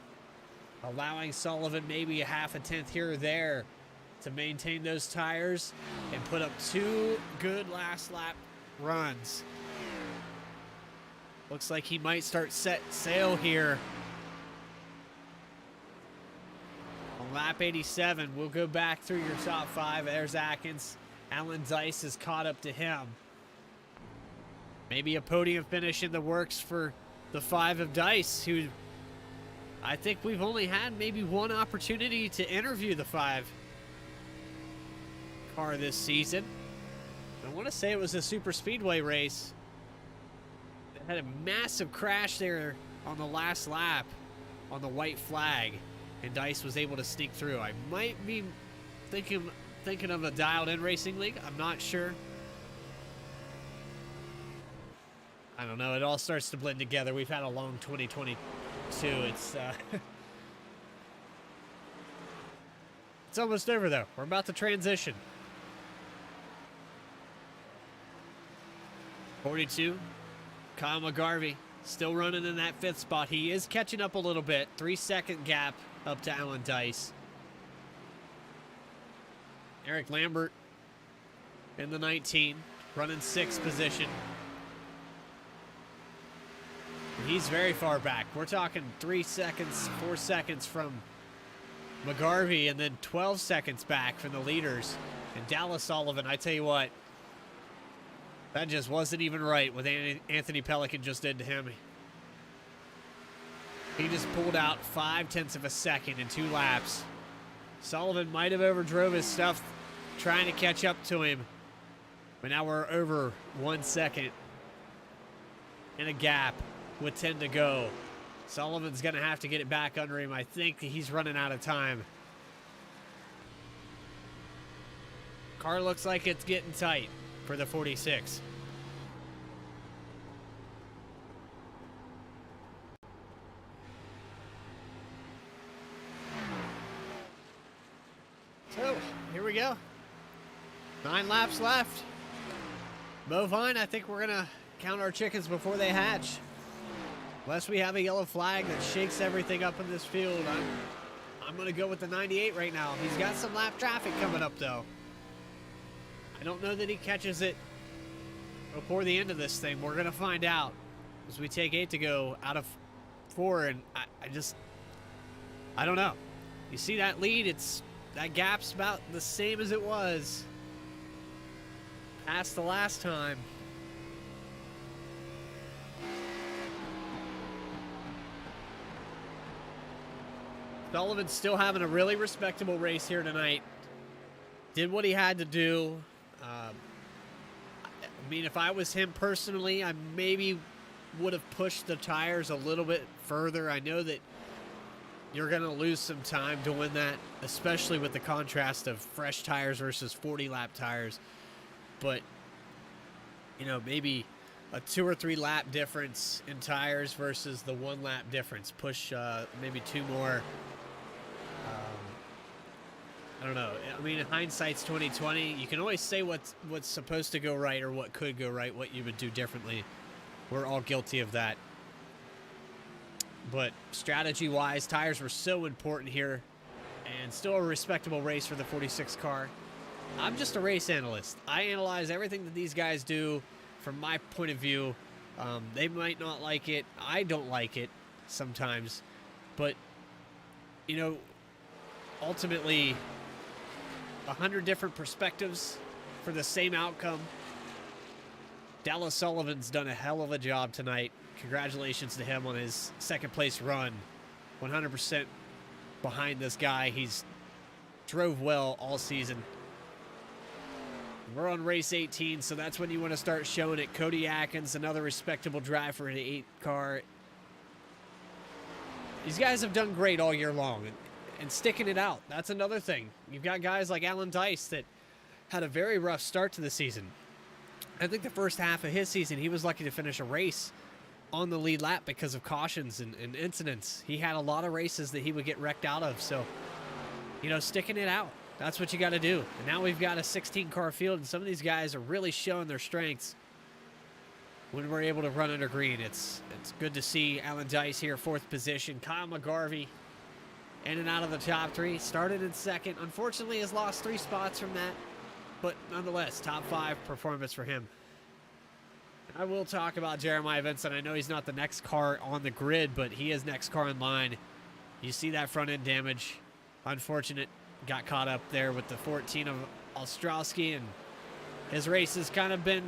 Allowing Sullivan maybe a 0.5 here or there to maintain those tires and put up 2 good last lap runs. Looks like he might start set sail here. On lap 87, we'll go back through your top 5. There's Atkins. Alan Dice is caught up to him. Maybe a podium finish in the works for the 5 of Dice, who I think we've only had maybe 1 opportunity to interview the 5 car this season. I want to say it was a super speedway race. They had a massive crash there on the last lap on the white flag, and Dice was able to sneak through. I might be thinking of a dialed-in racing league. I'm not sure. I don't know. It all starts to blend together. We've had a long 2022. It's it's almost over, though. We're about to transition. 42. Kyle McGarvey still running in that 5th spot. He is catching up a little bit. 3-second gap up to Alan Dice. Eric Lambert in the 19, running 6th position. He's very far back. We're talking 3 seconds, 4 seconds from McGarvey, and then 12 seconds back from the leaders. And Dallas Sullivan, I tell you what, that just wasn't even right what Anthony Pelican just did to him. He just pulled out 0.5 of a second in 2 laps. Sullivan might have overdrove his stuff trying to catch up to him. But now we're over 1 second in a gap with 10 to go. Sullivan's going to have to get it back under him. I think he's running out of time. Car looks like it's getting tight for the 46. So, here we go. 9 laps left. Bovine, I think we're going to count our chickens before they hatch. Unless we have a yellow flag that shakes everything up in this field, I'm going to go with the 98 right now. He's got some lap traffic coming up, though. I don't know that he catches it before the end of this thing. We're going to find out as we take 8 to go out of 4, and I don't know. You see that lead? That gap's about the same as it was past the last time. Sullivan's still having a really respectable race here tonight. Did what he had to do. I mean, if I was him personally, I maybe would have pushed the tires a little bit further. I know that you're going to lose some time doing that, especially with the contrast of fresh tires versus 40-lap tires. But, you know, maybe a 2 or 3 lap difference in tires versus the 1 lap difference. Push maybe 2 more. I don't know. I mean, in hindsight's 2020. You can always say what's supposed to go right or what could go right, what you would do differently. We're all guilty of that. But strategy-wise, tires were so important here, and still a respectable race for the 46 car. I'm just a race analyst. I analyze everything that these guys do from my point of view. They might not like it. I don't like it sometimes. But, you know, ultimately, 100 different perspectives for the same outcome. Dallas Sullivan's done a hell of a job tonight. Congratulations to him on his 2nd place run. 100% behind this guy. He's drove well all season. We're on race 18, so that's when you want to start showing it. Cody Atkins, another respectable drive for an 8 car. these guys have done great all year long and sticking it out. That's another thing. You've got guys like Alan Dice that had a very rough start to the season. I think the first half of his season, he was lucky to finish a race on the lead lap because of cautions and incidents. He had a lot of races that he would get wrecked out of. So, you know, sticking it out, that's what you got to do. And now we've got a 16-car field, and some of these guys are really showing their strengths when we're able to run under green. It's good to see Alan Dice here, 4th position. Kyle McGarvey in and out of the top 3. Started in 2nd. Unfortunately, has lost 3 spots from that. But nonetheless, top 5 performance for him. I will talk about Jeremiah Vincent. I know he's not the next car on the grid, but he is next car in line. You see that front end damage. Unfortunate. Got caught up there with the 14 of Ostrowski, and his race has kind of been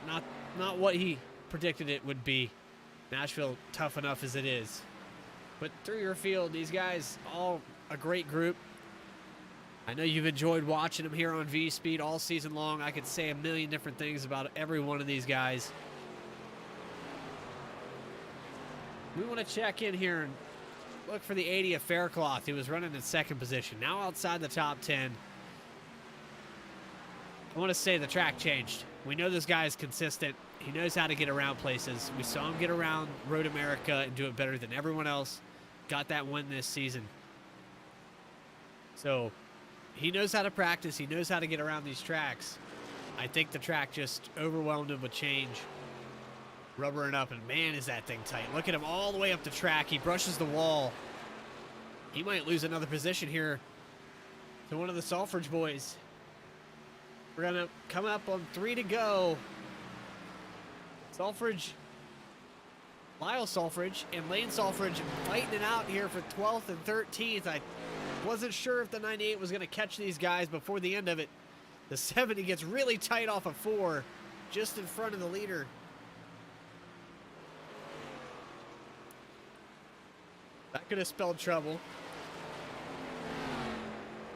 not what he predicted it would be. Nashville, tough enough as it is. But through your field, these guys, all a great group. I know you've enjoyed watching them here on VSPEED all season long. I could say a million different things about every one of these guys. We want to check in here and look for the 80 of Faircloth, who was running in 2nd position. Now outside the top 10. I want to say the track changed. We know this guy is consistent. He knows how to get around places. We saw him get around Road America and do it better than everyone else. Got that win this season. So he knows how to practice. He knows how to get around these tracks. I think the track just overwhelmed him with change. Rubbering up, and man, is that thing tight. Look at him all the way up the track. He brushes the wall. He might lose another position here to one of the Salfridge boys. We're going to come up on 3 to go. Salfridge, Lyle Salfridge, and Lane Salfridge fighting it out here for 12th and 13th. I wasn't sure if the 98 was going to catch these guys before the end of it. The 70 gets really tight off of 4, just in front of the leader. That could have spelled trouble.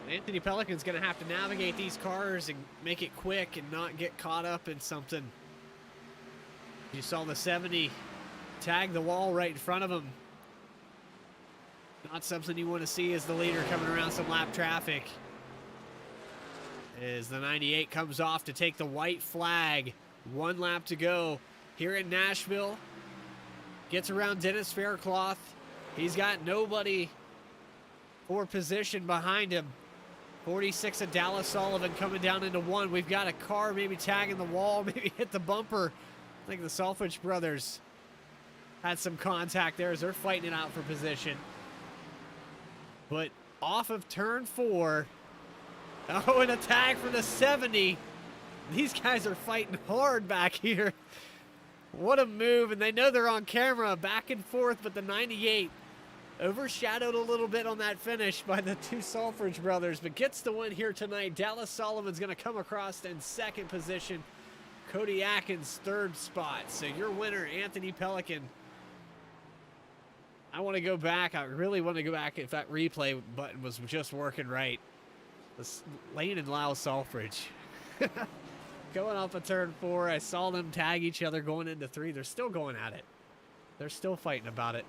Anthony Pelican's going to have to navigate these cars and make it quick and not get caught up in something. You saw the 70 tag the wall right in front of him. Not something you want to see as the leader coming around some lap traffic. As the 98 comes off to take the white flag. 1 lap to go here in Nashville. Gets around Dennis Faircloth. He's got nobody for position behind him. 46 of Dallas Sullivan coming down into 1. We've got a car maybe tagging the wall, maybe hit the bumper. I think the Salfridge brothers had some contact there as they're fighting it out for position. But off of turn 4. Oh, and a tag for the 70. These guys are fighting hard back here. What a move, and they know they're on camera, back and forth, but the 98 overshadowed a little bit on that finish by the 2 Salfridge brothers, but gets the win here tonight. Dallas Sullivan's going to come across in 2nd position. Cody Atkins, 3rd spot. So your winner, Anthony Pelican. I want to go back. I really want to go back if that replay button was just working right. Lane and Lyle Salfridge. Going off of turn 4, I saw them tag each other going into 3. They're still going at it. They're still fighting about it.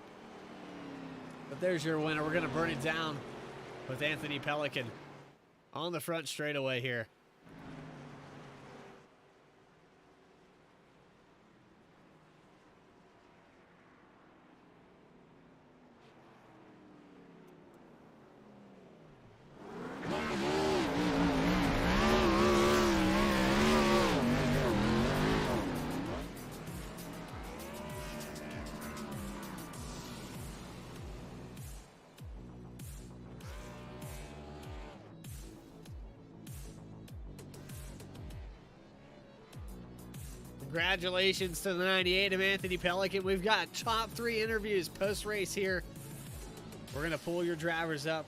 But there's your winner. We're going to burn it down with Anthony Pelican on the front straightaway here. Congratulations to the 98 of Anthony Pelican. We've got top 3 interviews post-race here. We're going to pull your drivers up,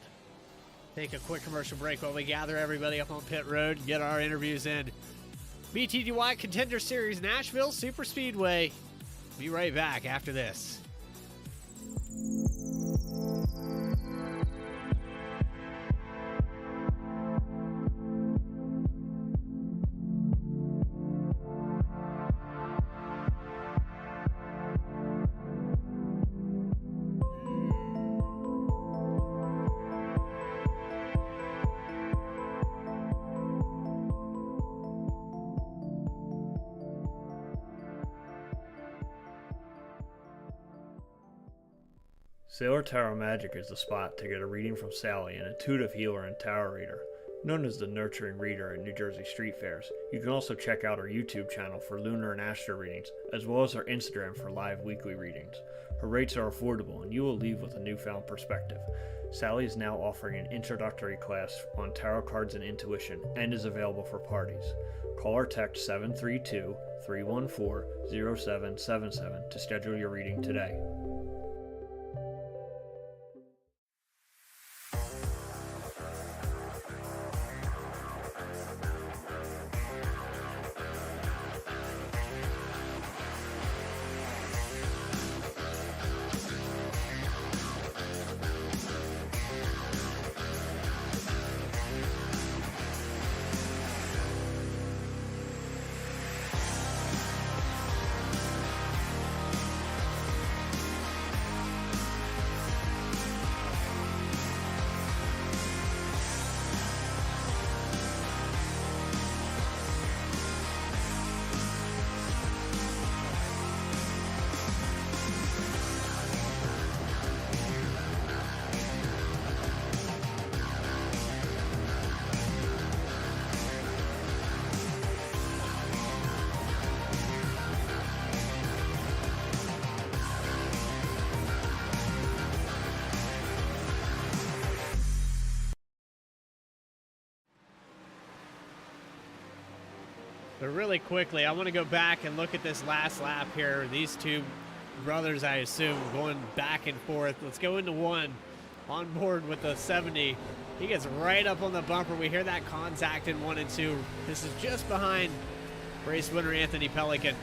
take a quick commercial break while we gather everybody up on pit road and get our interviews in. BTDY Contender Series Nashville Superspeedway. Be right back after this. Sailor Tarot Magic is the spot to get a reading from Sally, an intuitive healer and tarot reader. Known as the nurturing reader at New Jersey street fairs, you can also check out her YouTube channel for lunar and astro readings, as well as her Instagram for live weekly readings. Her rates are affordable, and you will leave with a newfound perspective. Sally is now offering an introductory class on tarot cards and intuition, and is available for parties. Call or text 732-314-0777 to schedule your reading today. But really quickly, I want to go back and look at this last lap here. These two brothers, I assume, going back and forth. Let's go into one. On board with the 70. He gets right up on the bumper. We hear that contact in 1 and 2. This is just behind race winner Anthony Pelican.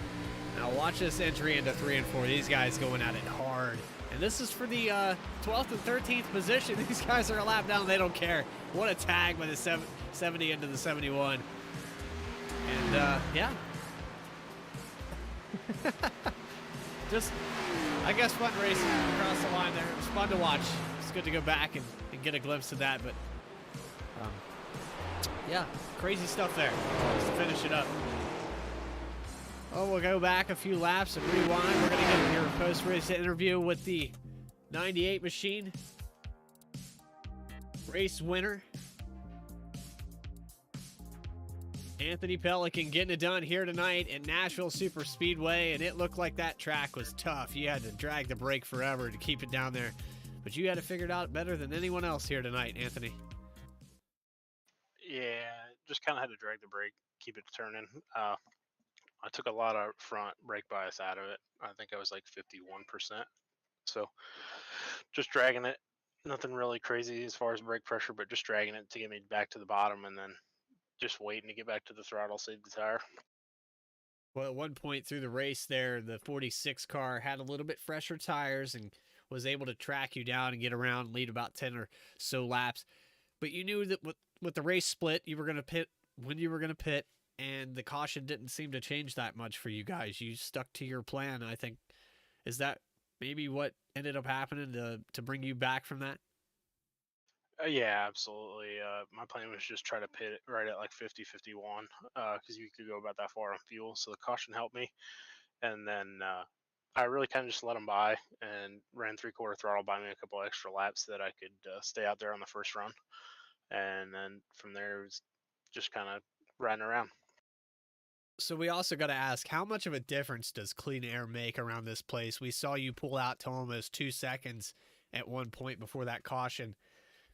Now watch this entry into 3 and 4. These guys going at it hard. And this is for the 12th and 13th position. These guys are a lap down. They don't care. What a tag by the 70 into the 71. And, yeah. Just, I guess, fun racing across the line there. It was fun to watch. It's good to go back and get a glimpse of that. But, yeah, crazy stuff there. Just to finish it up. Oh, we'll go back a few laps and rewind. We're going to get your post-race interview with the 98 machine. Race winner. Anthony Pelican getting it done here tonight at Nashville Superspeedway, and it looked like that track was tough. You had to drag the brake forever to keep it down there, but you had to figure it out better than anyone else here tonight, Anthony. Yeah, just kind of had to drag the brake, keep it turning. I took a lot of front brake bias out of it. I think I was like 51%. So just dragging it, nothing really crazy as far as brake pressure, but just dragging it to get me back to the bottom, and then just waiting to get back to the throttle, save the tire. Well, at one point through the race there, the 46 car had a little bit fresher tires and was able to track you down and get around, lead about 10 or so laps. But you knew that with the race split, you were going to pit when you were going to pit, and the caution didn't seem to change that much for you guys. You stuck to your plan, I think. Is that maybe what ended up happening to bring you back from that? Yeah, absolutely. My plan was just try to pit it right at like 50, 51, because you could go about that far on fuel. So the caution helped me. And then I really kind of just let them by and ran 3/4 throttle by me a couple extra laps so that I could stay out there on the first run. And then from there, it was just kind of riding around. So we also got to ask, how much of a difference does clean air make around this place? We saw you pull out to almost 2 seconds at one point before that caution.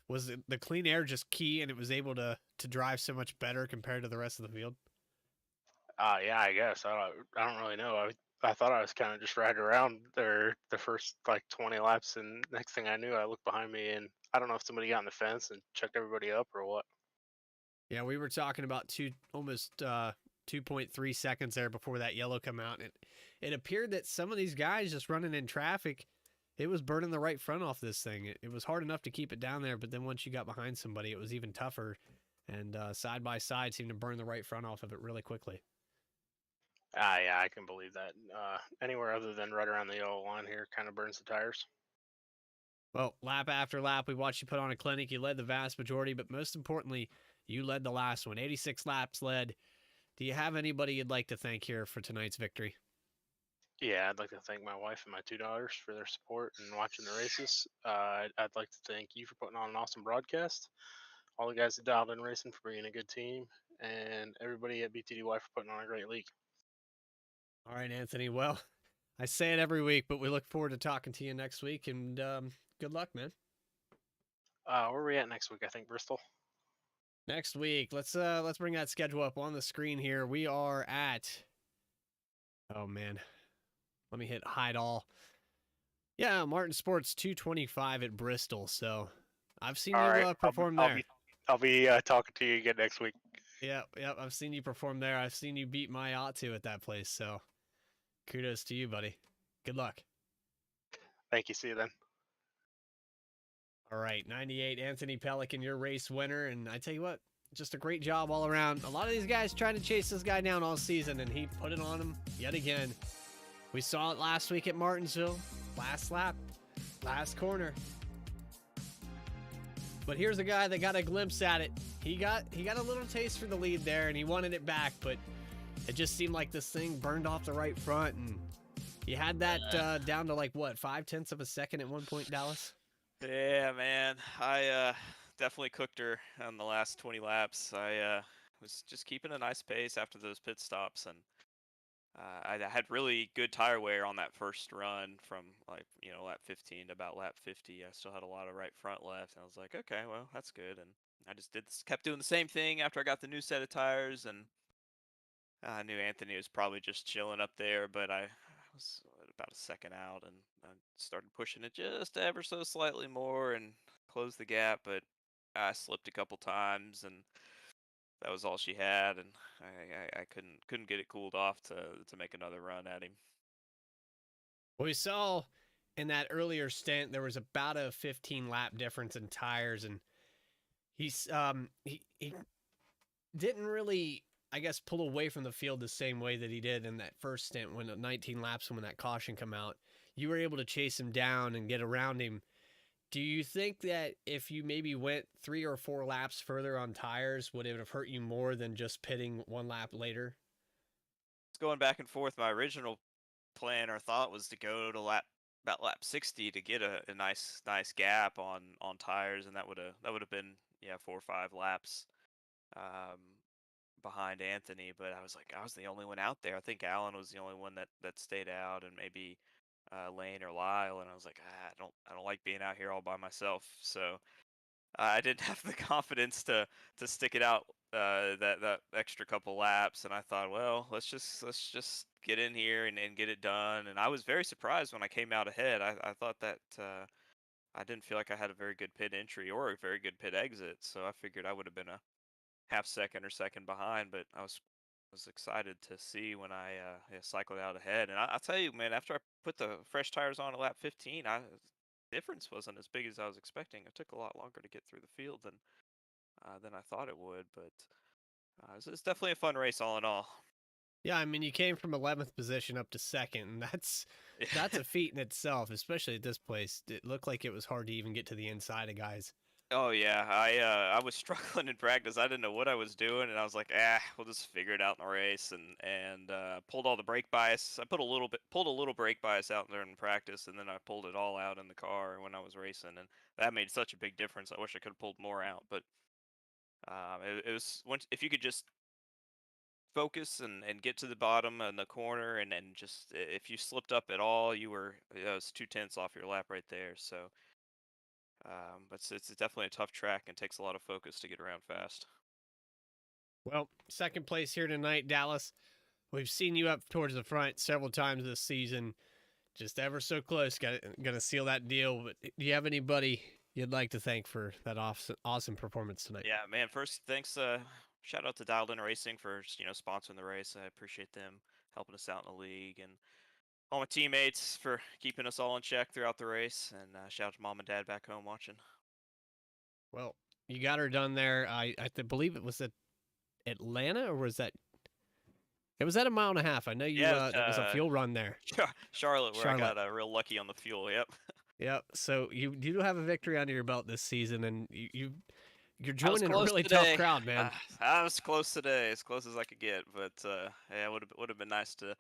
Was the clean air just key, and it was able to drive so much better compared to the rest of the field? Yeah, I guess. I don't really know. I thought I was kind of just riding around there the first like 20 laps, and next thing I knew, I looked behind me, and I don't know if somebody got on the fence and checked everybody up or what. Yeah, we were talking about almost 2.3 seconds there before that yellow come out. And it appeared that some of these guys just running in traffic, it was burning the right front off this thing. It was hard enough to keep it down there, but then once you got behind somebody, it was even tougher. And side by side seemed to burn the right front off of it really quickly. Yeah, I can believe that. Anywhere other than right around the yellow line here kind of burns the tires. Well, lap after lap, we watched you put on a clinic. You led the vast majority, but most importantly, you led the last one. 86 laps led. Do you have anybody you'd like to thank here for tonight's victory? Yeah, I'd like to thank my wife and my 2 daughters for their support and watching the races. I'd like to thank you for putting on an awesome broadcast. All the guys at Dialed In Racing for bringing a good team, and everybody at BTDY for putting on a great league. All right, Anthony. Well, I say it every week, but we look forward to talking to you next week, and good luck, man. Where are we at next week? I think Bristol. Next week, let's bring that schedule up on the screen here. We are at, oh man, let me hit hide all. Yeah, Martin Sports 225 at Bristol. So I've seen you perform there. I'll be talking to you again next week. Yeah, I've seen you perform there. I've seen you beat my Otto at that place. So kudos to you, buddy. Good luck. Thank you. See you then. All right, 98, Anthony Pelican, your race winner. And I tell you what, just a great job all around. A lot of these guys trying to chase this guy down all season, and he put it on him yet again. We saw it last week at Martinsville. Last lap, last corner. But here's a guy that got a glimpse at it. He got a little taste for the lead there, and he wanted it back, but it just seemed like this thing burned off the right front, and he had that down to like, what, 0.5 of a second at one point, Dallas? Yeah, man. I definitely cooked her on the last 20 laps. I was just keeping a nice pace after those pit stops, and I had really good tire wear on that first run from lap 15 to about lap 50. I still had a lot of right front left, and I was like, okay, well, that's good. And I just kept doing the same thing after I got the new set of tires, and I knew Anthony was probably just chilling up there, but I was about a second out, and I started pushing it just ever so slightly more and closed the gap, but I slipped a couple times, and that was all she had, and I couldn't get it cooled off to make another run at him. Well, we saw in that earlier stint there was about a 15 lap difference in tires, and he didn't really, I guess, pull away from the field the same way that he did in that first stint when 19 laps when that caution come out. You were able to chase him down and get around him. Do you think that if you maybe went 3 or 4 laps further on tires, would it have hurt you more than just pitting 1 lap later? It's going back and forth. My original plan or thought was to go to about lap 60 to get a nice gap on tires, and that would have been 4 or 5 laps behind Anthony. But I was like, I was the only one out there. I think Alan was the only one that stayed out, and maybe Lane or Lyle. And I was like, I don't like being out here all by myself. So I didn't have the confidence to stick it out that extra couple laps. And I thought, well, let's just get in here and get it done. And I was very surprised when I came out ahead. I thought that I didn't feel like I had a very good pit entry or a very good pit exit. So I figured I would have been a half second or second behind, but I was excited to see when I cycled out ahead. And I'll tell you, man, after I put the fresh tires on at lap 15, the difference wasn't as big as I was expecting. It took a lot longer to get through the field than I thought it would, but it's definitely a fun race all in all. Yeah, I mean, you came from 11th position up to 2nd, and that's a feat in itself, especially at this place. It looked like it was hard to even get to the inside of guys. Oh yeah, I was struggling in practice. I didn't know what I was doing, and I was like, we'll just figure it out in the race, and pulled all the brake bias. I pulled a little brake bias out there in practice, and then I pulled it all out in the car when I was racing, and that made such a big difference. I wish I could have pulled more out, but it was if you could just focus and get to the bottom and the corner, and just if you slipped up at all, it was 2/10 off your lap right there. So. But it's definitely a tough track and takes a lot of focus to get around fast. Well, 2nd place here tonight, Dallas. We've seen you up towards the front several times this season. Just ever so close. Gonna seal that deal. But do you have anybody you'd like to thank for that awesome performance tonight? Yeah, man. First, thanks. Shout out to Dialed In Racing for sponsoring the race. I appreciate them helping us out in the league, and all my teammates for keeping us all in check throughout the race, and shout out to Mom and Dad back home watching. Well, you got her done there. I believe it was at Atlanta, or was that? It was at 1.5 miles. I know you. It was a fuel run there. Charlotte, where I got real lucky on the fuel. Yep. Yep. So you do have a victory under your belt this season, and you're joining a really today. tough crowd, man. I was close today, as close as I could get, but yeah, it would have been nice to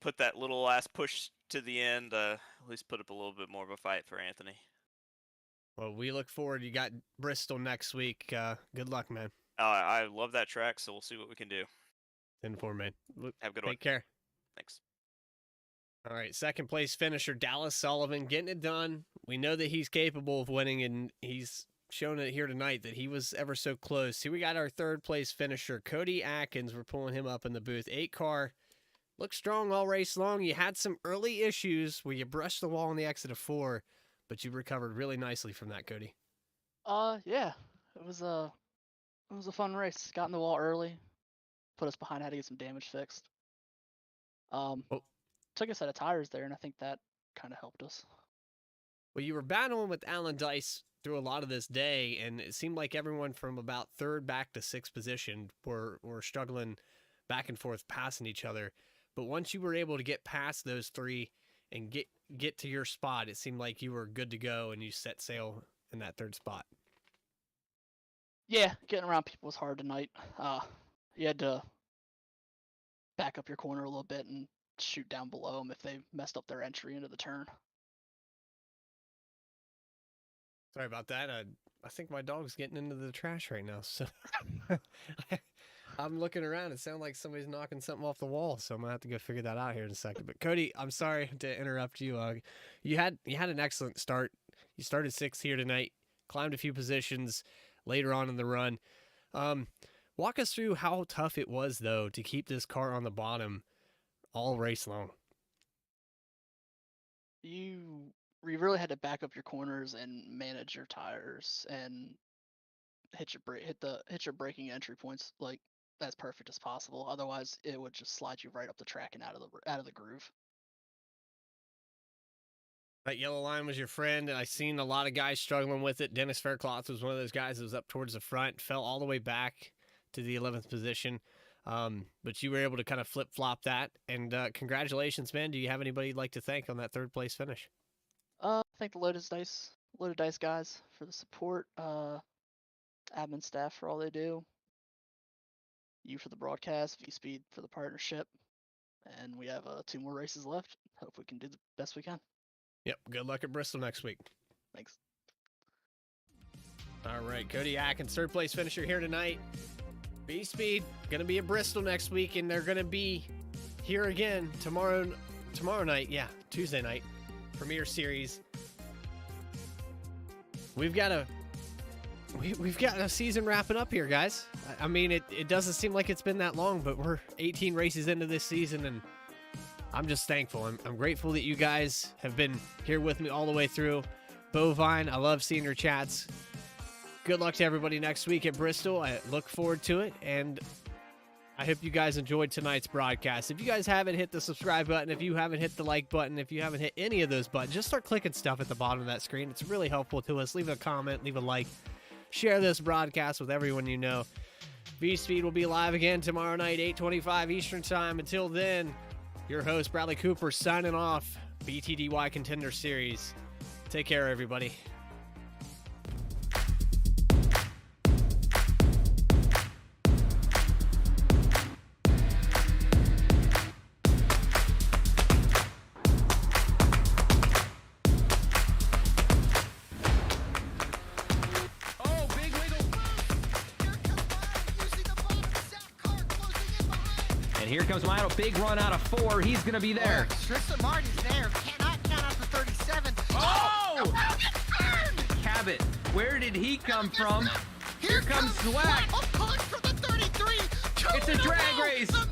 put that little last push to the end. At least put up a little bit more of a fight for Anthony. Well, we look forward. You got Bristol next week. Good luck, man. I love that track, so we'll see what we can do. 10-4, man. Have a good one. Take care. Thanks. All right, second place finisher Dallas Sullivan getting it done. We know that he's capable of winning, and he's shown it here tonight that he was ever so close. Here we got our third place finisher, Cody Atkins. We're pulling him up in the booth. 8 car. Looked strong all race long. You had some early issues where you brushed the wall on the exit of 4, but you recovered really nicely from that, Cody. Yeah, it was a fun race. Got in the wall early, put us behind. Had to get some damage fixed. Took a set of tires there, and I think that kind of helped us. Well, you were battling with Alan Dice through a lot of this day, and it seemed like everyone from about 3rd back to 6th position were struggling back and forth, passing each other. But once you were able to get past those 3 and get to your spot, it seemed like you were good to go, and you set sail in that 3rd spot. Yeah, getting around people was hard tonight. You had to back up your corner a little bit and shoot down below them if they messed up their entry into the turn. Sorry about that. I think my dog's getting into the trash right now, so I'm looking around. It sounds like somebody's knocking something off the wall, so I'm gonna have to go figure that out here in a second. But Cody, I'm sorry to interrupt you. You had an excellent start. You started 6th here tonight, climbed a few positions later on in the run. Walk us through how tough it was, though, to keep this car on the bottom all race long. You really had to back up your corners and manage your tires and hit your braking entry points like as perfect as possible. Otherwise, it would just slide you right up the track and out of the groove. That yellow line was your friend, and I seen a lot of guys struggling with it. Dennis Faircloth was one of those guys that was up towards the front, fell all the way back to the 11th position. But you were able to kind of flip-flop that, and congratulations, man. Do you have anybody you'd like to thank on that 3rd place finish? Thank the Loaded Dice guys for the support, admin staff for all they do, you for the broadcast, VSPEED for the partnership, and we have 2 more races left. Hope we can do the best we can. Yep, good luck at Bristol next week. Thanks. All right, Cody Atkins, 3rd place finisher here tonight. VSPEED going to be at Bristol next week, and they're going to be here again tomorrow night. Yeah, Tuesday night. Premier Series. We've got a season wrapping up here, guys. I mean, it doesn't seem like it's been that long, but we're 18 races into this season, and I'm just thankful. I'm grateful that you guys have been here with me all the way through. Bovine, I love seeing your chats. Good luck to everybody next week at Bristol. I look forward to it, and I hope you guys enjoyed tonight's broadcast. If you guys haven't hit the subscribe button, if you haven't hit the like button, if you haven't hit any of those buttons, just start clicking stuff at the bottom of that screen. It's really helpful to us. Leave a comment, leave a like, share this broadcast with everyone you know. VSPEED will be live again tomorrow night, 8:25 Eastern Time. Until then, your host, Bradley Cooper, signing off. BTDY Contender Series. Take care, everybody. Here comes Milo, big run out of 4. He's going to be there. Tristan Martin's there. Cannot count out the 37. Oh! Cabot, where did he come from? Here comes Swack. A punt for the 33. It's a drag race. The